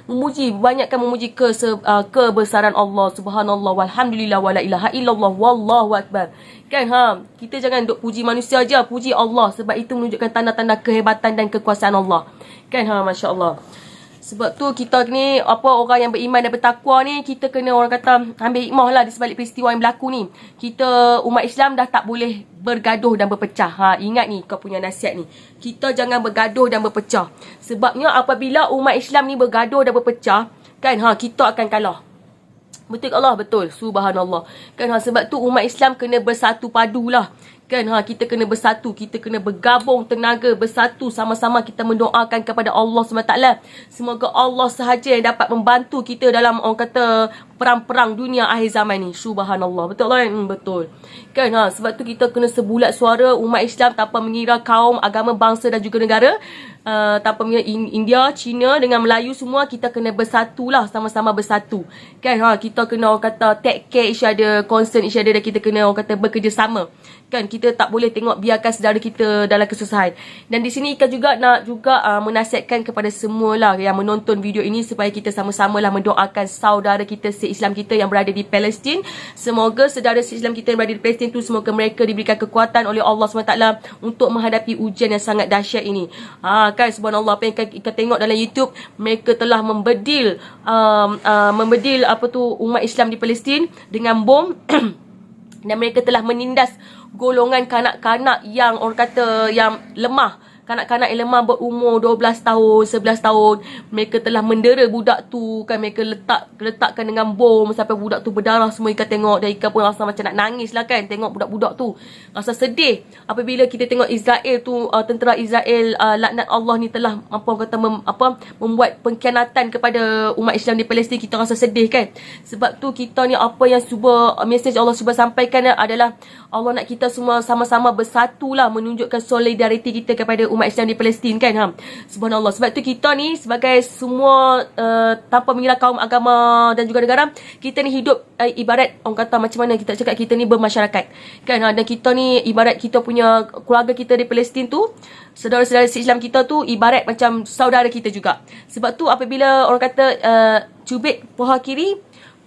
Banyakkan memuji kebesaran Allah. Subhanallah walhamdulillah wala ilaha illallah wallahu akbar kan. Kita jangan duk puji manusia aja, puji Allah sebab itu menunjukkan tanda-tanda kehebatan dan kekuasaan Allah kan. Masya-Allah. Sebab tu kita ni orang yang beriman dan bertakwa ni, kita kena orang kata ambil hikmah lah di sebalik peristiwa yang berlaku ni. Kita umat Islam dah tak boleh bergaduh dan berpecah. Ingat ni kau punya nasihat ni. Kita jangan bergaduh dan berpecah. Sebabnya apabila umat Islam ni bergaduh dan berpecah kan, kita akan kalah. Betul Allah? Betul. Subhanallah. Sebab tu umat Islam kena bersatu padulah. Kita kena bersatu, kita kena bergabung tenaga, bersatu sama-sama kita mendoakan kepada Allah SWT. Semoga Allah sahaja yang dapat membantu kita dalam orang kata perang-perang dunia akhir zaman ni. Subhanallah. Betul lah? Betul. Sebab tu kita kena sebulat suara umat Islam tanpa mengira kaum, agama, bangsa dan juga negara. Tanpa mengira India, China dengan Melayu semua, kita kena bersatulah, sama-sama bersatu. Kita kena orang kata take care each other, concern each other, dan kita kena orang kata bekerjasama. Kita tak boleh tengok biarkan saudara kita dalam kesusahan. Dan di sini Ika juga nak menasihatkan kepada semualah yang menonton video ini supaya kita sama-sama lah mendoakan saudara kita se-Islam kita yang berada di Palestin. Semoga saudara se-Islam kita yang berada di Palestin tu, semoga mereka diberikan kekuatan oleh Allah SWT untuk menghadapi ujian yang sangat dahsyat ini. Subhanallah, apa yang Ika tengok dalam YouTube, mereka telah membedil umat Islam di Palestin dengan bom Dan mereka telah menindas golongan kanak-kanak yang orang kata yang lemah. Kanak-kanak yang lemah berumur 12 tahun, 11 tahun. Mereka telah mendera budak tu kan. Mereka letakkan dengan bom sampai budak tu berdarah semua. Ika tengok dan Ika pun rasa macam nak nangis lah kan. Tengok budak-budak tu. Rasa sedih apabila kita tengok Israel tu, tentera Israel, laknat Allah ni telah membuat pengkhianatan kepada umat Islam di Palestin. Kita rasa sedih kan. Sebab tu kita ni apa yang cuba, mesej Allah cuba sampaikan adalah Allah nak kita semua sama-sama bersatu lah, menunjukkan solidariti kita kepada umat Islam di Palestin kan. Subhanallah. Sebab tu kita ni sebagai semua tanpa mengira kaum, agama dan juga negara, kita ni hidup ibarat orang kata macam mana kita cakap, kita ni bermasyarakat kan. Dan kita ni ibarat kita punya keluarga kita di Palestin tu, saudara-saudara Islam kita tu ibarat macam saudara kita juga. Sebab tu apabila orang kata cubit paha kiri,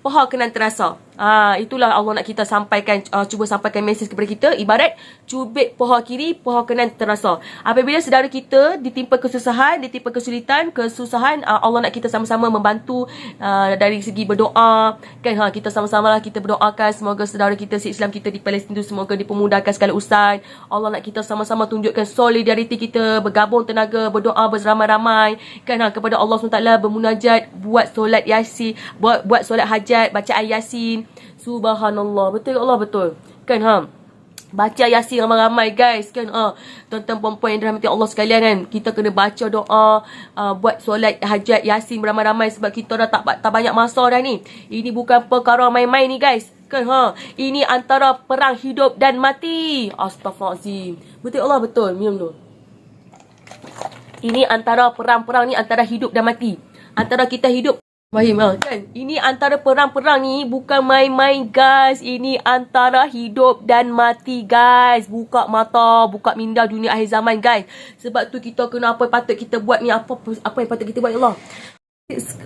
paha kanan terasa. Itulah Allah nak kita sampaikan, cuba sampaikan mesej kepada kita. Ibarat cubit paha kiri, paha kanan terasa. Apabila saudara kita ditimpa kesusahan, ditimpa kesulitan, kesusahan, Allah nak kita sama-sama membantu dari segi berdoa kan. Kita sama-sama lah kita berdoakan semoga saudara kita Islam kita di Palestin tu semoga dipermudahkan segala urusan. Allah nak kita sama-sama tunjukkan solidariti kita, bergabung tenaga, berdoa beramai-ramai kan kepada Allah SWT, bermunajat, buat solat yasin, buat solat hajat, baca Yasin. Subhanallah. Betul Allah, betul kan. Baca Yasin ramai-ramai guys kan. Tuan-tuan perempuan yang dirahmati Allah sekalian kan, kita kena baca doa, buat solat hajat Yasin beramai-ramai sebab kita dah tak banyak masa dah ni. Ini bukan perkara main-main ni guys kan. Ini antara perang hidup dan mati. Astaghfirullahalazim. Betul Allah, betul. Minum dulu. Ini antara perang-perang ni antara hidup dan mati. Antara kita hidup Fahim kan? Ini antara perang-perang ni bukan main-main guys. Ini antara hidup dan mati guys. Buka mata, buka minda dunia akhir zaman guys. Sebab tu kita kena apa yang patut kita buat ni. Apa yang patut kita buat ya Allah.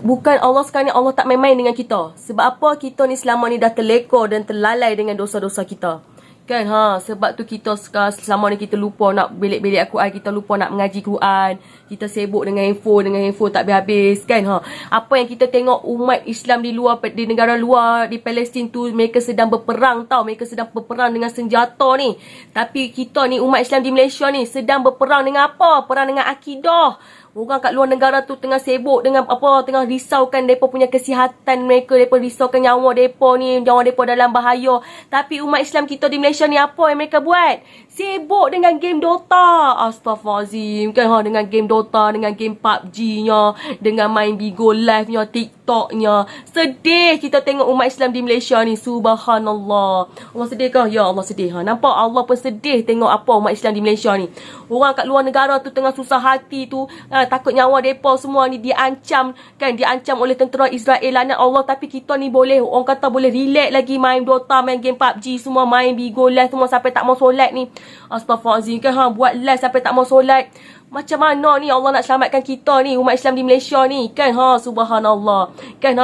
Bukan Allah sekarang ni Allah tak main-main dengan kita. Sebab apa? Kita ni selama ni dah terlekor dan terlalai dengan dosa-dosa kita kan. Sebab tu kita selama ni kita lupa nak belik-belik Al-Quran, kita lupa nak mengaji Quran, kita sibuk dengan handphone tak habis-habis kan. Apa yang kita tengok umat Islam di luar, di negara luar, di Palestin tu, mereka sedang berperang tau. Mereka sedang berperang dengan senjata ni. Tapi kita ni umat Islam di Malaysia ni sedang berperang dengan apa? Perang dengan akidah. Orang kat luar negara tu tengah sibuk dengan tengah risaukan mereka punya kesihatan mereka, mereka risaukan nyawa mereka ni, nyawa mereka dalam bahaya. Tapi umat Islam kita di Malaysia ni apa yang mereka buat? Sibuk dengan game Dota. Astaghfirullahalazim kan. Dengan game Dota, dengan game PUBG-nya, dengan main Bigo Live-nya, TikTok-nya. Sedih kita tengok umat Islam di Malaysia ni. Subhanallah. Allah sedih kah? Ya Allah sedih. Nampak Allah pun sedih tengok apa umat Islam di Malaysia ni. Orang kat luar negara tu tengah susah hati tu, takut nyawa mereka semua ni diancam kan, diancam oleh tentera Israel, laknat Allah. Tapi kita ni boleh, orang kata boleh relax lagi, main Dota, main game PUBG semua, main Bigo Live semua sampai tak mau solat ni. Astaghfirullahalazim kan. Buat live sampai tak mau solat. Macam mana ni Allah nak selamatkan kita ni umat Islam di Malaysia ni kan. Subhanallah kan.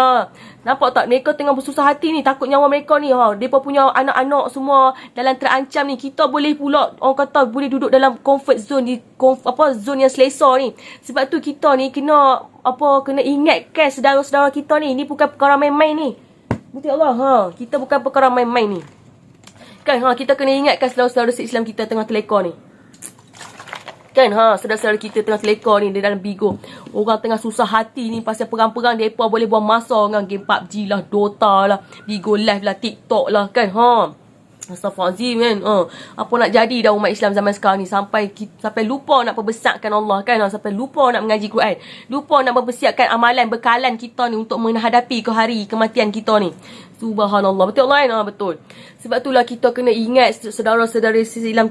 Nampak tak mereka tengah bersusah hati ni, takut nyawa mereka ni. Mereka punya anak-anak semua dalam terancam ni. Kita boleh pula orang kata boleh duduk dalam comfort zone, zone yang selesa ni. Sebab tu kita ni kena kena ingatkan saudara-saudara kita ni. Ini bukan perkara main-main ni. Betul Allah. Kita bukan perkara main-main ni kan. Kita kena ingatkan saudara-saudara Islam kita tengah terlekor ni kan. Saudara-saudara kita tengah terlekor ni di dalam Bigo. Orang tengah susah hati ni pasal perang-perang. Mereka boleh buang masa dengan game PUBG lah, Dota lah, Bigo Live lah, TikTok lah kan. Astaghfirullahalazim kan. Apa nak jadi dah umat Islam zaman sekarang ni, sampai lupa nak perbesarkan Allah kan. Sampai lupa nak mengaji Quran, lupa nak mempersiapkan amalan bekalan kita ni untuk menghadapi ke hari kematian kita ni. Subhanallah. Betul Allah kan? Betul. Sebab itulah kita kena ingat saudara-saudara Islam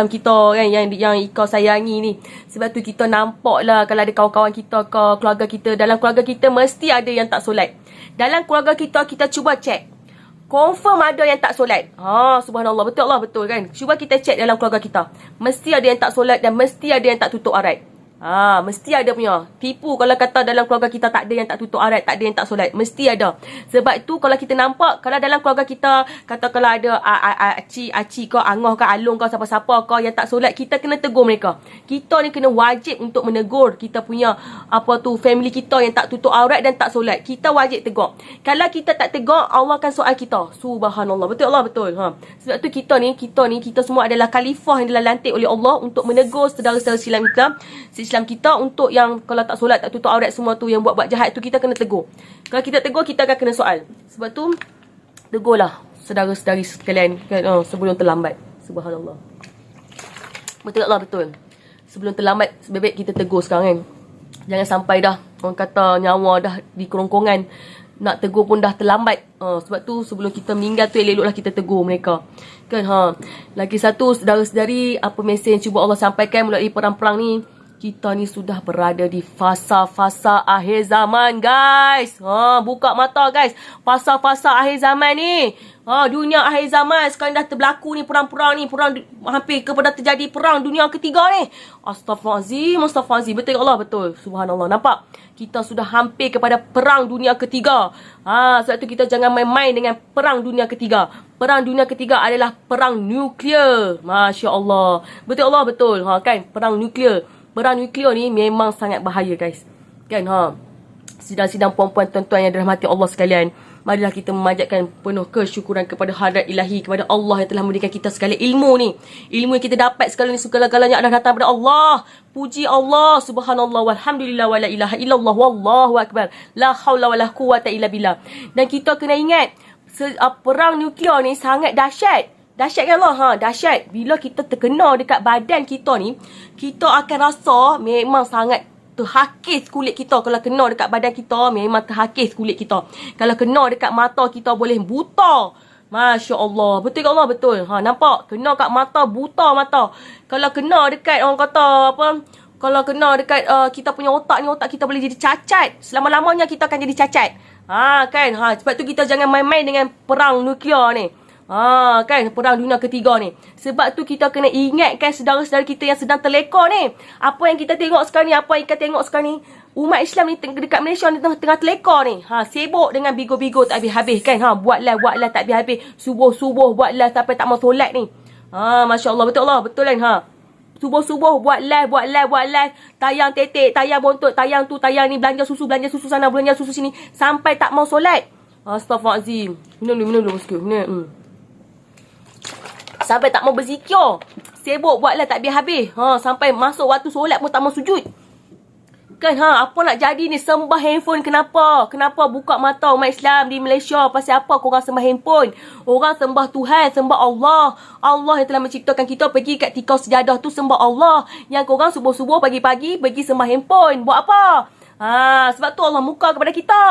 kita kan, yang Ika sayangi ni. Sebab tu kita nampak lah kalau ada kawan-kawan kita ke keluarga kita, dalam keluarga kita mesti ada yang tak solat. Dalam keluarga kita cuba cek, confirm ada yang tak solat. Subhanallah. Betul Allah, betul kan. Cuba kita cek dalam keluarga kita, mesti ada yang tak solat dan mesti ada yang tak tutup aurat. Mesti ada punya. Tipu kalau kata dalam keluarga kita tak ada yang tak tutup aurat, tak ada yang tak solat. Mesti ada. Sebab tu kalau kita nampak, kalau dalam keluarga kita, kata kalau ada aci kau, angah kau, alung kau, siapa-siapa kau yang tak solat, kita kena tegur mereka. Kita ni kena wajib untuk menegur kita punya family kita yang tak tutup aurat dan tak solat. Kita wajib tegur. Kalau kita tak tegur, Allah akan soal kita. Subhanallah. Betul Allah, betul. Sebab tu kita semua adalah khalifah yang dilantik oleh Allah untuk menegur saudara-saudara Islam kita untuk yang kalau tak solat, tak tutup aurat semua tu, yang buat-buat jahat tu, kita kena tegur. Kalau kita tegur, kita akan kena soal. Sebab tu tegurlah saudara-saudari sekalian sebelum terlambat. Subhanallah. Betul Allah, betul. Sebelum terlambat, sebaik kita tegur sekarang kan. Jangan sampai dah orang kata nyawa dah di kerongkongan, nak tegur pun dah terlambat. Sebab tu sebelum kita meninggal tu, elok-eloklah kita tegur mereka. Kan lagi satu, saudara-saudari, apa mesej yang cuba Allah sampaikan melalui perang-perang ni, kita ni sudah berada di fasa-fasa akhir zaman, guys. Buka mata, guys. Fasa-fasa akhir zaman ni. Dunia akhir zaman sekarang dah berlaku ni, perang-perang ni. Perang hampir kepada terjadi perang dunia ketiga ni. Astaghfirullahalazim. Betul Allah, betul. Subhanallah. Nampak? Kita sudah hampir kepada perang dunia ketiga. Sebab tu kita jangan main-main dengan perang dunia ketiga. Perang dunia ketiga adalah perang nuklear. Masya Allah. Betul Allah, betul. Kan? Perang nuklear. Perang nuklear ni memang sangat bahaya, guys. Kan, sidang-sidang puan-puan, tuan-tuan yang dirahmati Allah sekalian, marilah kita memanjatkan penuh kesyukuran kepada hadrat ilahi, kepada Allah yang telah memberikan kita segala ilmu ni. Ilmu yang kita dapat sekarang ni, segala-galanya adalah datang daripada Allah. Puji Allah, subhanallah, walhamdulillah, wala ilaha illallah, wallahu akbar, la hawla wala quwata illa billah. Dan kita kena ingat, perang nuklear ni sangat dahsyat. Dahsyat kan Allah? Dahsyat. Bila kita terkena dekat badan kita ni, kita akan rasa memang sangat terhakis kulit kita. Kalau kena dekat badan kita, memang terhakis kulit kita. Kalau kena dekat mata kita, boleh buta. Masya Allah. Betul ke Allah? Betul. Nampak? Kena kat mata, buta mata. Kalau kena dekat, orang kata kalau kena dekat kita punya otak ni, otak kita boleh jadi cacat. Selama-lamanya kita akan jadi cacat. Kan? Sebab tu kita jangan main-main dengan perang nuklear ni. Kan, perang dunia ketiga ni. Sebab tu kita kena ingatkan saudara-saudara kita yang sedang terleka ni. Apa yang kita tengok sekarang ni, umat Islam ni dekat Malaysia ni tengah terleka ni. Sibuk dengan bigo-bigo tak habis-habis kan. Buat live tak habis-habis. Subuh-subuh buat live sampai tak mau solat ni. Masya Allah, betul Allah, betul kan. Subuh-subuh buat live, tayang tetek, tayang bontot, tayang tu, tayang ni, belanja susu sana, belanja susu sini, sampai tak mau solat. Astaghfirullahalazim. Minum dulu sikit. Sampai tak mau berzikir. Sibuk buatlah tak habis-habis. Sampai masuk waktu solat pun tak mau sujud. Kan, apa nak jadi ni? Sembah handphone. Kenapa? Kenapa buka mata umat Islam di Malaysia? Pasal apa korang sembah handphone? Orang sembah Tuhan, sembah Allah. Allah yang telah menciptakan kita. Pergi kat tikar sejadah tu sembah Allah. Yang korang subuh-subuh pagi-pagi pergi sembah handphone. Buat apa? Sebab tu Allah muka kepada kita.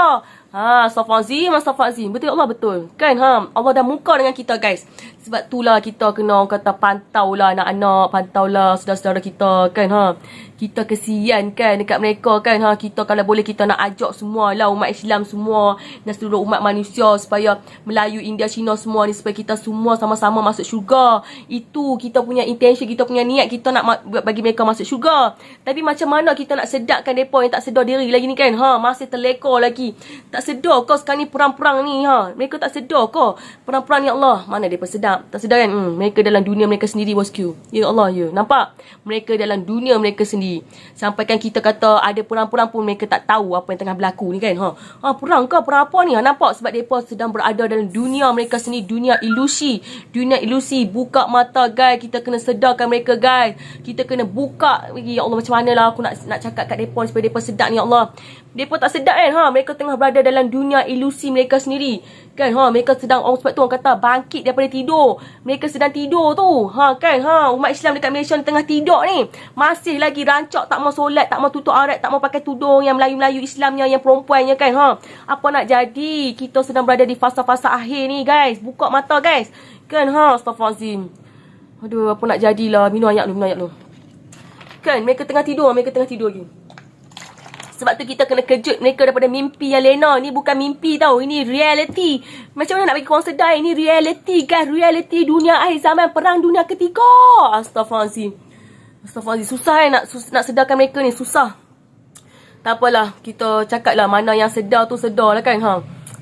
Astaghfirullahalazim. Betul Allah, betul. Kan, Allah dah muka dengan kita, guys. Sebab itulah kita kena orang kata pantaulah anak-anak, pantaulah saudara-saudara kita, kan. Kita kesian kan dekat mereka kan. Kita kalau boleh kita nak ajak semualah umat Islam semua dan seluruh umat manusia supaya Melayu, India, Cina semua ni, supaya kita semua sama-sama masuk syurga. Itu kita punya intention, kita punya niat, kita nak bagi mereka masuk syurga. Tapi macam mana kita nak sedarkan mereka yang tak sedar diri lagi ni kan. Masih terleka lagi. Tak sedar kau sekarang ni perang-perang ni. Mereka tak sedar kau perang-perang ni. Allah, mana mereka sedar? Tak sedar kan? Mereka dalam dunia mereka sendiri, bosku. Ya Allah, ya. Nampak? Mereka dalam dunia mereka sendiri. Sampaikan kita kata ada perang-perang pun mereka tak tahu apa yang tengah berlaku ni kan. Perang ke? Perang apa ni? Nampak? Sebab mereka sedang berada dalam dunia mereka sendiri. Dunia ilusi. Dunia ilusi. Buka mata, guys. Kita kena sedarkan mereka, guys. Kita kena buka. Ya Allah, macam mana lah aku nak cakap kat mereka supaya mereka sedar ni, Ya Allah. Mereka tak sedar kan. Mereka tengah berada dalam dunia ilusi mereka sendiri. Kan, mereka sedang, sebab tu orang kata bangkit daripada tidur. Mereka sedang tidur tu. Kan, umat Islam dekat Malaysia ni tengah tidur ni. Masih lagi rancak tak mau solat, tak mau tutup aurat, tak mau pakai tudung yang Melayu-Melayu Islamnya, yang perempuannya kan. Apa nak jadi? Kita sedang berada di fasa-fasa akhir ni, guys. Buka mata, guys. Kan, astaghfirullahalazim. Aduh, apa nak jadilah. Minum ayak dulu. Kan, mereka tengah tidur lagi. Sebab tu kita kena kejut mereka daripada mimpi yang lena. Ni bukan mimpi tau. Ini reality. Macam mana nak bagi korang sedar? Ini reality, guys. Reality dunia akhir zaman, perang dunia ketiga. Astaghfirullahaladzim. Astaghfirullahaladzim. Susah nak sedarkan mereka ni. Susah. Tak apalah. Kita cakap lah mana yang sedar tu sedar lah kan.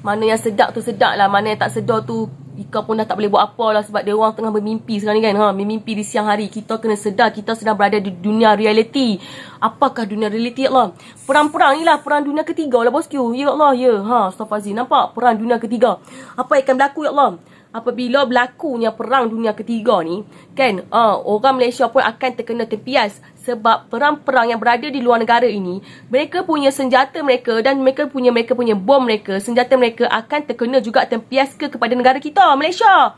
Mana yang sedap tu sedap lah. Mana yang tak sedar tu Ika pun dah tak boleh buat apa lah. Sebab dia orang tengah bermimpi sekarang ni kan. Bermimpi di siang hari. Kita kena sedar. Kita sedang berada di dunia realiti. Apakah dunia realiti ya Allah? Perang-perang ni lah. Perang dunia ketiga lah bosku. Ya Allah ya. Astaghfirullahaladzim. Nampak? Perang dunia ketiga. Apa yang akan berlaku ya Allah? Apabila berlakunya perang dunia ketiga ni kan, orang Malaysia pun akan terkena tempias. Sebab perang-perang yang berada di luar negara ini, mereka punya senjata mereka dan mereka punya bom mereka, senjata mereka akan terkena juga tempias kepada negara kita Malaysia.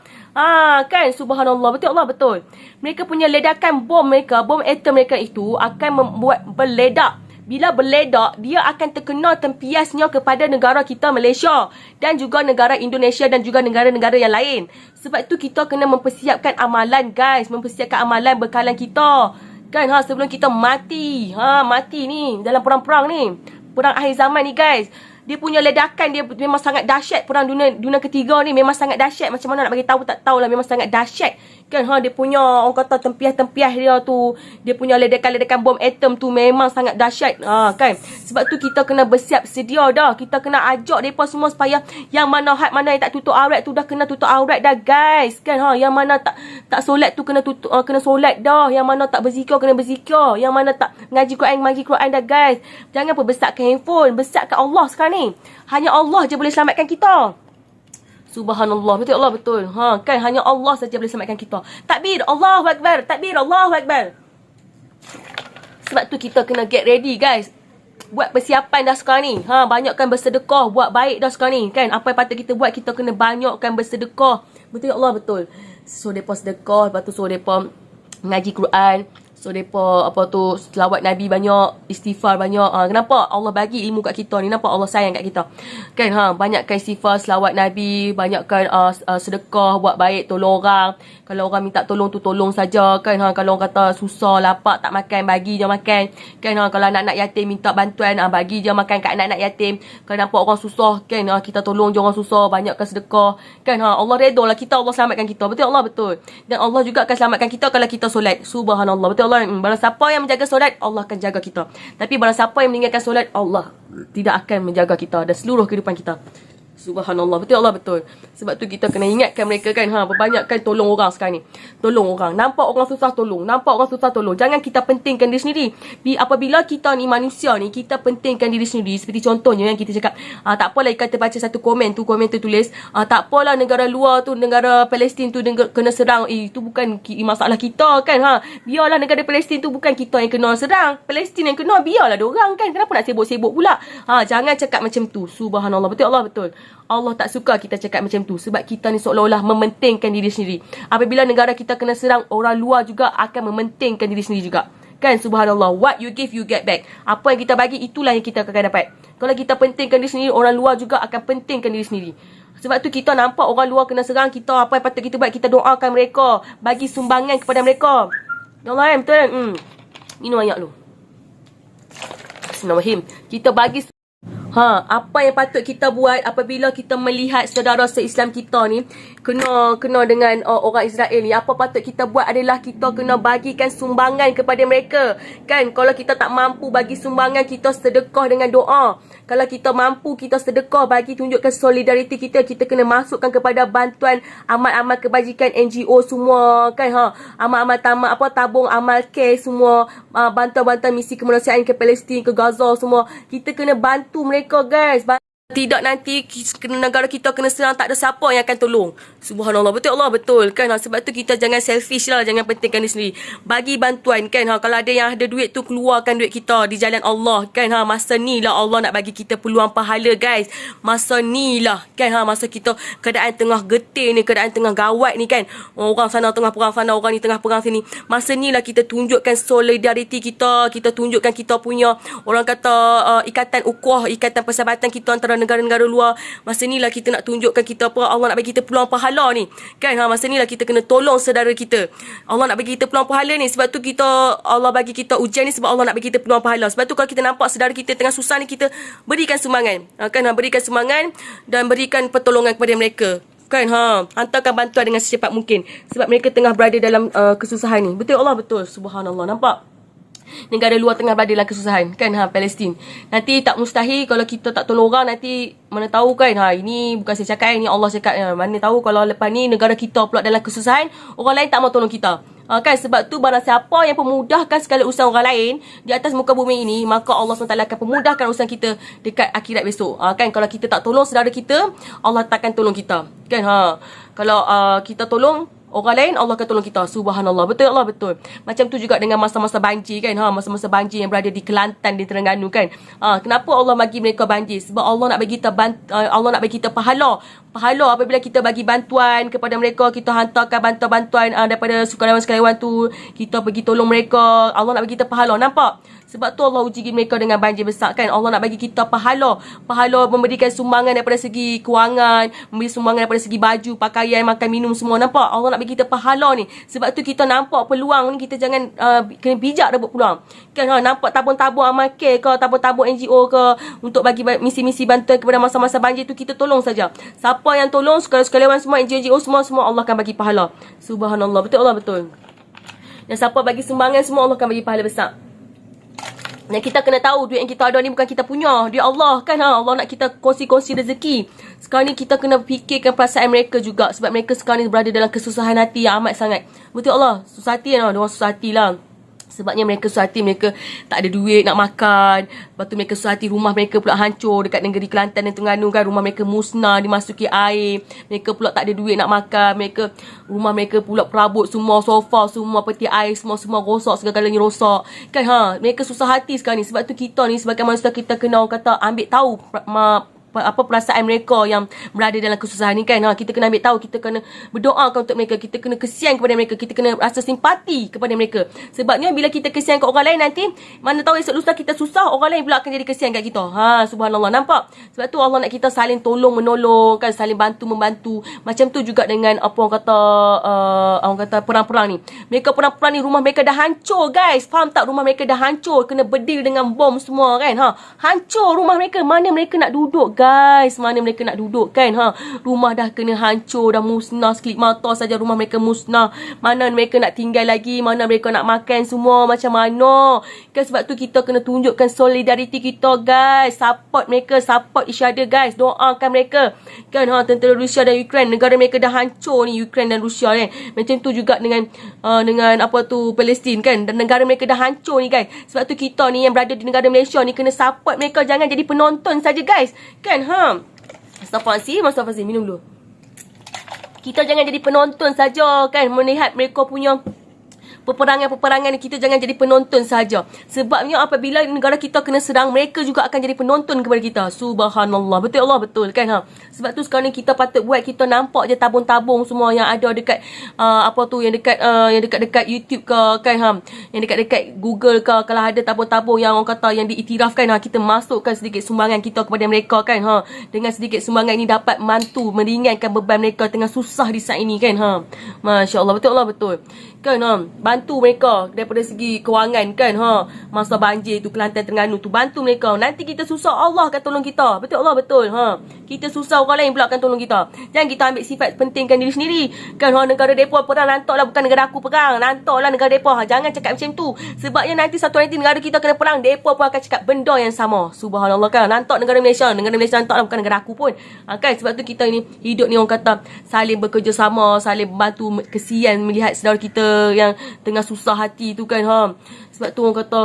Kan, subhanallah. Betul Allah, betul. Mereka punya ledakan bom mereka, bom atom mereka itu akan membuat berledak. Bila berledak, dia akan terkena tempiasnya kepada negara kita Malaysia dan juga negara Indonesia dan juga negara-negara yang lain. Sebab tu kita kena mempersiapkan amalan guys, mempersiapkan amalan bekalan kita. Kan sebelum kita mati. Mati ni dalam perang-perang ni. Perang akhir zaman ni guys. Dia punya ledakan dia memang sangat dahsyat. Perang dunia ketiga ni memang sangat dahsyat. Macam mana nak bagi tahu tak tahulah, memang sangat dahsyat. Kan dia punya orang kata tempias-tempias dia tu, dia punya ledakan-ledakan bom atom tu memang sangat dahsyat. Kan. Sebab tu kita kena bersiap sedia dah. Kita kena ajak depa semua supaya yang mana yang tak tutup aurat tu dah kena tutup aurat dah guys. Kan yang mana tak solat tu kena tutup, kena solat dah. Yang mana tak berzikir kena berzikir. Yang mana tak ngaji Quran dah guys. Jangan perbesarkan handphone, besarkan Allah sekarang ni. Hanya Allah je boleh selamatkan kita. Subhanallah. Betul Allah, betul. Kan hanya Allah saja boleh selamatkan kita. Takbir, Allahu Akbar. Takbir, Allahu Akbar. Sebab tu kita kena get ready guys. Buat persiapan dah sekarang ni. Banyakkan bersedekah, buat baik dah sekarang ni. Kan apa yang patut kita buat, kita kena banyakkan bersedekah. Betul Allah, betul. So depa sedekah, lepas tu so depa ngaji Quran. So mereka selawat Nabi banyak, istighfar banyak. Kenapa Allah bagi ilmu kat kita ni? Nampak Allah sayang kat kita. Kan banyakkan istighfar, selawat Nabi, banyakkan sedekah, buat baik, tolong orang. Kalau orang minta tolong tu tolong saja kan. Kalau orang kata susah, lapar, tak makan, bagi je makan. Kan kalau anak-anak yatim minta bantuan, bagi je makan kat anak-anak yatim. Kalau nampak orang susah kan, kita tolong je orang susah, banyakkan sedekah. Kan Allah redha lah kita, Allah selamatkan kita. Betul Allah, betul. Dan Allah juga akan selamatkan kita kalau kita solat. Subhanallah. Betul Allah. Barang siapa yang menjaga solat, Allah akan jaga kita. Tapi barang siapa yang meninggalkan solat, Allah tidak akan menjaga kita dan seluruh kehidupan kita. Subhanallah. Betul Allah, betul. Sebab tu kita kena ingatkan mereka kan. Berbanyakkan tolong orang sekarang ni. Tolong orang. Nampak orang susah, tolong. Nampak orang susah, tolong. Jangan kita pentingkan diri sendiri. Apabila kita ni manusia ni, kita pentingkan diri sendiri. Seperti contohnya yang kita cakap, tak apalah kita baca satu komen tu tulis, tak apalah negara luar tu, negara Palestin tu kena serang. Itu bukan masalah kita kan. Biarlah negara Palestin tu, bukan kita yang kena serang. Palestin yang kena, biarlah diorang kan. Kenapa nak sibuk-sibuk pula? Jangan cakap macam tu. Subhanallah. Betul Allah, betul. Allah tak suka kita cakap macam tu. Sebab kita ni seolah-olah mementingkan diri sendiri. Apabila negara kita kena serang, orang luar juga akan mementingkan diri sendiri juga. Kan, subhanallah. What you give, you get back. Apa yang kita bagi, itulah yang kita akan dapat. Kalau kita pentingkan diri sendiri, orang luar juga akan pentingkan diri sendiri. Sebab tu kita nampak orang luar kena serang kita, apa yang patut kita buat, kita doakan mereka, bagi sumbangan kepada mereka. Ya Allah, betul. Minum banyak dulu. Bismillahirrahmanirrahim. Kita bagi apa yang patut kita buat apabila kita melihat saudara se-Islam kita ni kena dengan orang Israel ni. Apa patut kita buat adalah kita kena bagikan sumbangan kepada mereka. Kan, kalau kita tak mampu bagi sumbangan, kita sedekah dengan doa. Kalau kita mampu, kita sedekah, bagi tunjukkan solidariti kita. Kita kena masukkan kepada bantuan amal-amal kebajikan NGO semua kan. Amal-amal tabung amal care semua, bantuan-bantuan misi kemanusiaan ke Palestin, ke Gaza semua. Kita kena bantu mereka guys. Tidak nanti negara kita kena serang, tak ada siapa yang akan tolong. Subhanallah. Betul Allah, betul kan. Sebab tu kita jangan selfish lah, jangan pentingkan diri sendiri. Bagi bantuan kan. Kalau ada yang ada duit tu, keluarkan duit kita di jalan Allah kan. Masa ni lah Allah nak bagi kita peluang pahala guys. Masa ni lah kan. Masa kita keadaan tengah getir ni, keadaan tengah gawat ni kan. Orang sana tengah perang sana, orang ni tengah perang sini. Masa ni lah kita tunjukkan solidariti kita. Kita tunjukkan kita punya, orang kata ikatan ukhuwah, ikatan persahabatan kita antara negara-negara luar. Masa ni lah kita nak tunjukkan kita Allah nak bagi kita peluang pahala ni kan. Masa ni lah kita kena tolong saudara kita. Allah nak bagi kita peluang pahala ni. Sebab tu Allah bagi kita ujian ni, sebab Allah nak bagi kita peluang pahala. Sebab tu kalau kita nampak saudara kita tengah susah ni, kita berikan sumbangan kan. Berikan sumbangan dan berikan pertolongan kepada mereka. kan, hantarkan bantuan dengan secepat mungkin sebab mereka tengah berada dalam kesusahan ni. Betul Allah, betul. Subhanallah, nampak? Negara luar tengah berada dalam kesusahan kan, Palestin. Nanti tak mustahil kalau kita tak tolong orang, nanti mana tahu kan, ini bukan saya cakap, ini Allah cakap, mana tahu kalau lepas ni negara kita pula dalam kesusahan, orang lain tak mau tolong kita. Kan, sebab tu barang siapa yang pemudahkan segala urusan orang lain di atas muka bumi ini, maka Allah SWT akan pemudahkan urusan kita dekat akhirat besok. Kan, kalau kita tak tolong saudara kita, Allah takkan tolong kita. Kan, kalau kita tolong orang lain, Allah akan tolong kita. Subhanallah, betul Allah, betul. Macam tu juga dengan masa-masa banjir kan, masa-masa banjir yang berada di Kelantan, di Terengganu kan. Kenapa Allah bagi mereka banjir? Sebab Allah nak bagi kita Allah nak bagi kita pahala apabila kita bagi bantuan kepada mereka, kita hantarkan bantuan-bantuan daripada sukarelawan-sukarelawan tu, kita pergi tolong mereka, Allah nak bagi kita pahala. Nampak? Sebab tu Allah uji mereka dengan banjir besar kan. Allah nak bagi kita pahala memberikan sumbangan daripada segi kewangan, memberi sumbangan daripada segi baju, pakaian, makan, minum semua. Nampak? Allah nak bagi kita pahala ni. Sebab tu kita nampak peluang ni, kita jangan kena bijak rebut peluang. Kan, nampak tabung-tabung amal care ke, tabung-tabung NGO ke, untuk bagi misi-misi bantuan kepada masa-masa banjir tu, kita tolong saja. Siapa yang tolong, sukarelawan semua, NGO semua Allah akan bagi pahala. Subhanallah, betul Allah, betul. Dan siapa bagi sumbangan semua, Allah akan bagi pahala besar. Dan kita kena tahu duit yang kita ada ni bukan kita punya, duit Allah kan. Allah nak kita kongsi-kongsi rezeki. Sekarang ni kita kena fikirkan perasaan mereka juga, sebab mereka sekarang ni berada dalam kesusahan hati yang amat sangat. Betul Allah, susah hati kan, diorang susah hati lah. Sebabnya mereka susah hati, mereka tak ada duit nak makan. Lepas tu mereka susah hati, rumah mereka pula hancur dekat negeri Kelantan dan Terengganu kan. Rumah mereka musnah, dimasuki air. Mereka pula tak ada duit nak makan. Rumah mereka pula perabot semua, sofa semua, peti air semua rosak, segala-galanya rosak. Kan, mereka susah hati sekarang ni. Sebab tu kita ni sebagai manusia, kita kena orang kata ambil tahu apa perasaan mereka yang berada dalam kesusahan ni kan. Kita kena ambil tahu, kita kena berdoa untuk mereka, kita kena kesian kepada mereka, kita kena rasa simpati kepada mereka. Sebabnya bila kita kesian ke orang lain, nanti mana tahu esok lusa kita susah, orang lain pula akan jadi kesian kat kita. Subhanallah, nampak? Sebab tu Allah nak kita saling tolong menolong kan, saling bantu membantu. Macam tu juga dengan apa orang kata perang-perang ni. Mereka perang-perang ni, rumah mereka dah hancur guys. Faham tak? Rumah mereka dah hancur, kena bedil dengan bom semua kan. Hancur rumah mereka, mana mereka nak duduk guys, mana mereka nak duduk kan. Rumah dah kena hancur, dah musnah, sekelip mata saja rumah mereka musnah. Mana mereka nak tinggal lagi, mana mereka nak makan semua, macam mana kan. Sebab tu kita kena tunjukkan solidariti kita guys, support mereka, support each other guys, doakan mereka kan. Tentera Rusia dan Ukraine, negara mereka dah hancur ni, Ukraine dan Rusia kan. Macam tu juga dengan Palestin kan, dan negara mereka dah hancur ni guys. Sebab tu kita ni yang berada di negara Malaysia ni kena support mereka, jangan jadi penonton saja guys kan. Astagfirullahaladzim, minum dulu. Kita jangan jadi penonton saja kan, melihat mereka punya peperangan-peperangan ni. Kita jangan jadi penonton saja. Sebabnya apabila negara kita kena serang, mereka juga akan jadi penonton kepada kita. Subhanallah, betul Allah, betul kan. Sebab tu sekarang ni kita patut buat, kita nampak je tabung-tabung semua yang ada dekat yang dekat YouTube ke kan, yang dekat Google ke. Kalau ada tabung-tabung yang orang kata yang diiktirafkan, kita masukkan sedikit sumbangan kita kepada mereka kan. Dengan sedikit sumbangan ini dapat membantu meringankan beban mereka tengah susah di saat ini kan. Masya-Allah, betul Allah, betul kan. Bantu mereka daripada segi kewangan kan. Masa banjir tu Kelantan, Terengganu tu, bantu mereka. Nanti kita susah, Allah akan tolong kita. Betul Allah, betul. Kita susah, orang lain pula akan tolong kita. Jangan kita ambil sifat pentingkan diri sendiri kan. Negara depa perang, nantaklah, bukan negara aku perang, nantaklah negara depa. Jangan cakap macam tu. Sebabnya nanti satu hari negara kita kena perang, depa pun akan cakap benda yang sama. Subhanallah kan. Nantak negara Malaysia nantaklah, bukan negara aku pun kan. Sebab tu kita ni hidup ni orang kata saling bekerjasama, saling membantu. Kesian melihat saudara kita yang tengah susah hati tu kan. Sebab tu orang kata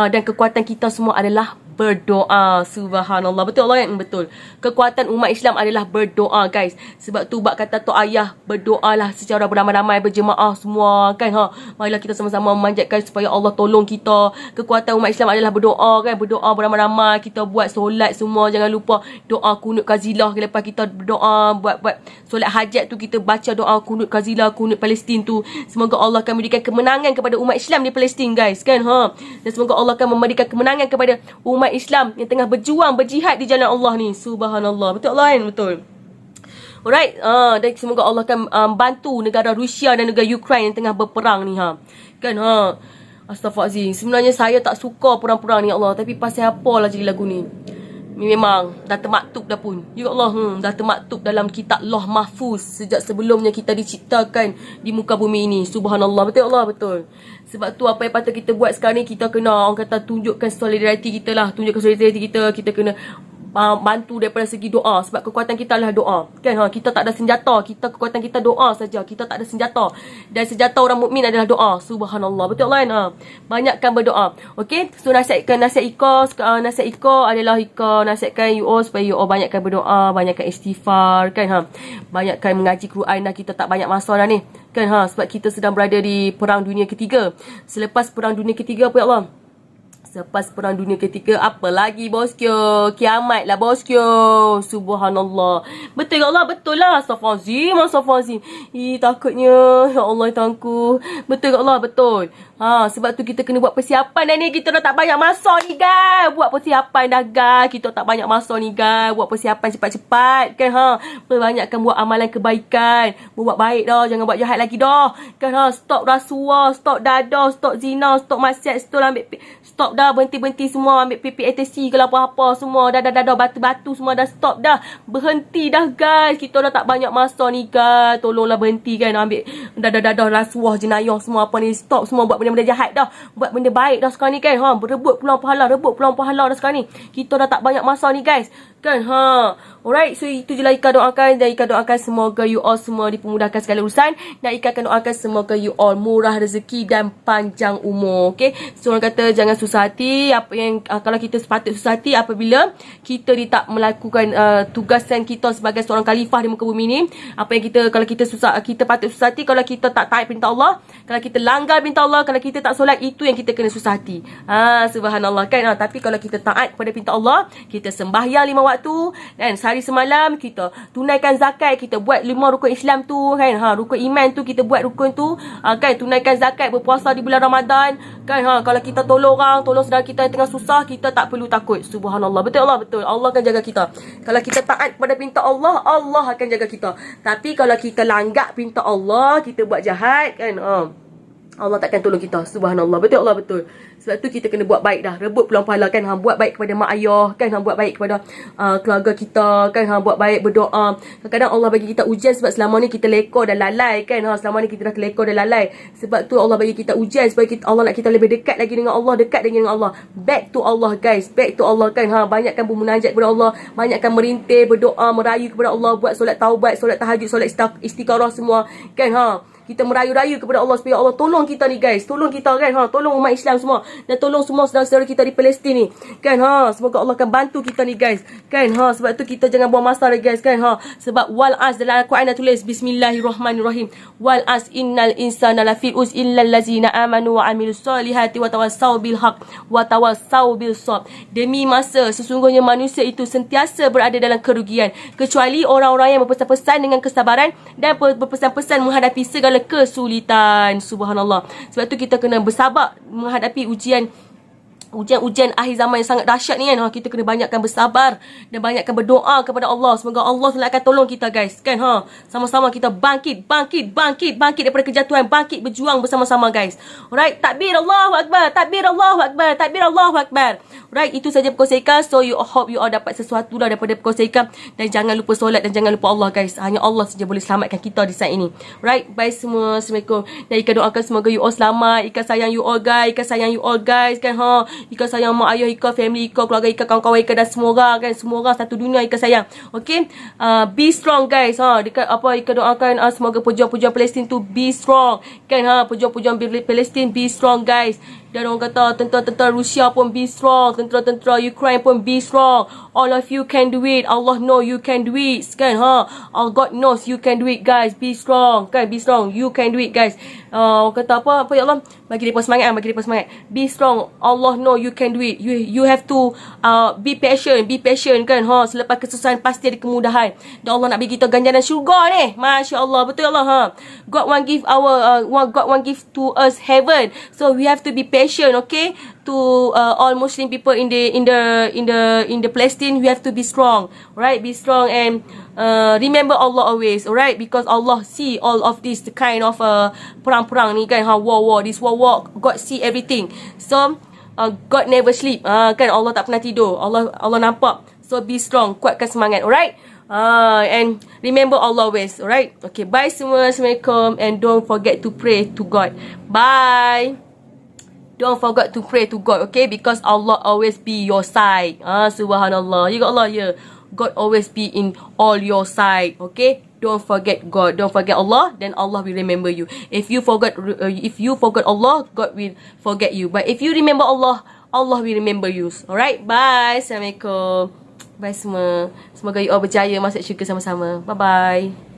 dan kekuatan kita semua adalah berdoa. Subhanallah, betul Allah kan? Betul. Kekuatan umat Islam adalah berdoa guys. Sebab tu bab kata tok ayah, berdoalah secara beramai-ramai, berjemaah semua kan. Marilah kita sama-sama memanjatkan supaya Allah tolong kita. Kekuatan umat Islam adalah berdoa kan. Berdoa beramai-ramai, kita buat solat semua, jangan lupa doa kunut kazilah. Lepas kita berdoa, buat solat hajat tu, kita baca doa kunut kazilah, kunut Palestin tu. Semoga Allah akan memberikan kemenangan kepada umat Islam di Palestin guys kan. Dan semoga Allah akan memberikan kemenangan kepada umat Islam yang tengah berjuang, berjihad di jalan Allah ni. Subhanallah, betul Allah kan? Betul. Alright, dan semoga Allah akan bantu negara Rusia dan negara Ukraine yang tengah berperang ni kan. Astaghfirullahaladzim. Sebenarnya saya tak suka perang-perang ni Allah, tapi pasal apa lah jadi lagu ni. memang dah termaktub dah pun. Ya Allah, dah termaktub dalam kitab Lauh Mahfuz sejak sebelumnya kita diciptakan di muka bumi ini. Subhanallah. Betul Allah, betul. Sebab tu apa yang patut kita buat sekarang ni, kita kena, orang kata, tunjukkan solidariti kita lah. Tunjukkan solidariti kita. Kita kena bantu daripada segi doa. Sebab kekuatan kita adalah doa, kan? Kita tak ada senjata. Kekuatan kita doa saja. Kita tak ada senjata. Dan senjata orang mukmin adalah doa. Subhanallah. Betul kan? Banyakkan berdoa. Okey. So nasihat Iko adalah Iko nasihatkan you all supaya you all banyakkan berdoa, banyakkan istighfar, kan? Banyakkan mengaji Quran dah. Kita tak banyak masa dah ni, kan? Sebab kita sedang berada di Perang Dunia Ketiga. Selepas Perang Dunia Ketiga, apa ya Allah? Selepas Perang Dunia Ketiga, apa lagi boskyo? Kiamat lah boskyo. Subhanallah. Betul ya Allah? Betul lah. Astaghfirullahaladzim. Takutnya. Ya Allah, tangku. Betul ya Allah? Betul. Sebab tu kita kena buat persiapan dah ni. Kita dah tak banyak masa ni, guys. Buat persiapan dah, guys. Kita tak banyak masa ni, guys. Buat persiapan cepat-cepat, kan? Perbanyakkan buat amalan kebaikan. Buat baik dah. Jangan buat jahat lagi dah. Kan? Stop rasuah, stop dadah, stop zina, stop maksiat, stop dah, berhenti semua, ambil PPATC ke apa-apa semua, dah batu-batu semua dah stop dah, berhenti dah, guys. Kita dah tak banyak masa ni, guys. Tolonglah berhenti, kan? Ambil dah rasuah, jenayah semua apa ni, stop semua, buat benda-benda jahat dah, buat benda baik dah sekarang ni, kan? Berebut peluang pahala dah sekarang ni. Kita dah tak banyak masa ni, guys, kan? Alright, so itu je lah Ika doakan. Dan Ika doakan semoga you all semua dipermudahkan segala urusan. Dan Ika akan doakan semoga you all murah rezeki dan panjang umur. Okay, so orang kata jangan susah hati. Apa yang kalau kita sepatut susah hati apabila kita tak melakukan tugasan kita sebagai seorang khalifah di muka bumi ni. Apa yang kalau kita patut susah hati kalau kita tak taat perintah Allah, kalau kita langgar perintah Allah, kalau kita tak solat, itu yang kita kena susah hati. Subhanallah, kan? Tapi kalau kita taat pada perintah Allah, kita sembahyang 5 waktu, dan sehari semalam kita tunaikan zakat, kita buat 5 rukun Islam tu, kan? Rukun iman tu kita buat rukun tu, kan? Tunaikan zakat, berpuasa di bulan Ramadan, kan? Kalau kita tolong saudara kita yang tengah susah, kita tak perlu takut. Subhanallah. Betul Allah, betul. Allah akan jaga kita. Kalau kita taat pada perintah Allah, Allah akan jaga kita. Tapi kalau kita langgar perintah Allah, kita buat jahat, kan? Allah takkan tolong kita. Subhanallah. Betul Allah, betul. Sebab tu kita kena buat baik dah. Rebut peluang pahala, kan? Buat baik kepada mak ayah, kan? Buat baik kepada keluarga kita, kan? Buat baik, berdoa. Kadang-kadang Allah bagi kita ujian sebab selama ni kita lekor dan lalai, kan? Selama ni kita dah lekor dan lalai. Sebab tu Allah bagi kita ujian supaya Allah nak kita lebih dekat lagi dengan Allah, dekat dengan Allah. Back to Allah, guys. Back to Allah, kan? Banyakkan bermunajat kepada Allah, banyakkan merintih, berdoa, merayu kepada Allah, buat solat taubat, solat tahajud, solat istikharah semua, kan? Kita merayu-rayu kepada Allah supaya Allah tolong kita ni, guys. Tolong kita, kan? Tolong umat Islam semua. Dan tolong semua saudara-saudara kita di Palestin ni, kan? Semoga Allah akan bantu kita ni, guys, kan? Sebab tu kita jangan buang masa lagi, guys, kan? Sebab wal as dalam Al-Quran dah tulis Bismillahirrahmanirrahim. Wal as innal insana lafi us illal ladzina amanu wa amilus solihati wa tawassau bil haq wa tawassau bil sabr. Demi masa sesungguhnya manusia itu sentiasa berada dalam kerugian kecuali orang-orang yang berpesan-pesan dengan kesabaran dan berpesan-pesan menghadapi segala kesulitan. Subhanallah. Sebab tu kita kena bersabar menghadapi ujian akhir zaman yang sangat dahsyat ni, kan? Kita kena banyakkan bersabar dan banyakkan berdoa kepada Allah. Semoga Allah akan tolong kita, guys, kan? Sama-sama kita bangkit daripada kejatuhan, bangkit berjuang bersama-sama, guys. Alright, takbir Allahu Akbar, takbir Allahu Akbar, takbir Allahu Akbar. Alright, itu saja perkongsian. So you hope you all dapat sesuatu lah daripada perkongsian. Dan jangan lupa solat dan jangan lupa Allah, guys. Hanya Allah saja boleh selamatkan kita di saat ini. Right, bye semua. Assalamualaikum. Dan Ika doakan semoga you all selamat. Ika sayang you all, guys. Ika sayang you all, guys, kan? Ika sayang mak ayah Ika, family Ika, keluarga Ika, kawan-kawan Ika dan semua orang, kan? Semua orang satu dunia Ika sayang. Okay, be strong, guys. Dekat Ika doakan semoga pejuang-pejuang Palestin tu be strong, kan? Pejuang-pejuang Palestin be strong, guys. Dan orang kata tentera-tentera Rusia pun be strong, tentera-tentera Ukraine pun be strong. All of you can do it. Allah know you can do it, kan? All God knows you can do it, guys. Be strong, kan? Be strong, you can do it, guys. Orang kata apa ya Allah, bagi mereka semangat, be strong. Allah know you can do it. You have to be patient, kan? Selepas kesusahan pasti ada kemudahan. Dan Allah nak bagi kita ganjaran syurga ni. Masya Allah, betul Allah. God want give to us heaven. So we have to be patient, okay? To all Muslim people in the Palestine, we have to be strong, right? Be strong and remember Allah always, alright? Because Allah see all of this, the kind of perang-perang ni, kan? War, this war, God see everything. So God never sleep, kan? Allah tak pernah tidur. Allah nampak So be strong, kuatkan semangat, alright? And remember Allah always, alright? Okay, bye semua. Assalamualaikum. And don't forget to pray to God. Bye. Don't forget to pray to God, okay? Because Allah always be your side. Subhanallah. You got Allah, yeah. God always be in all your side, okay? Don't forget God. Don't forget Allah. Then Allah will remember you. If you forget Allah, God will forget you. But if you remember Allah, Allah will remember you. Alright? Bye. Assalamualaikum. Bye semua. Semoga you all berjaya masuk syurga sama-sama. Bye-bye.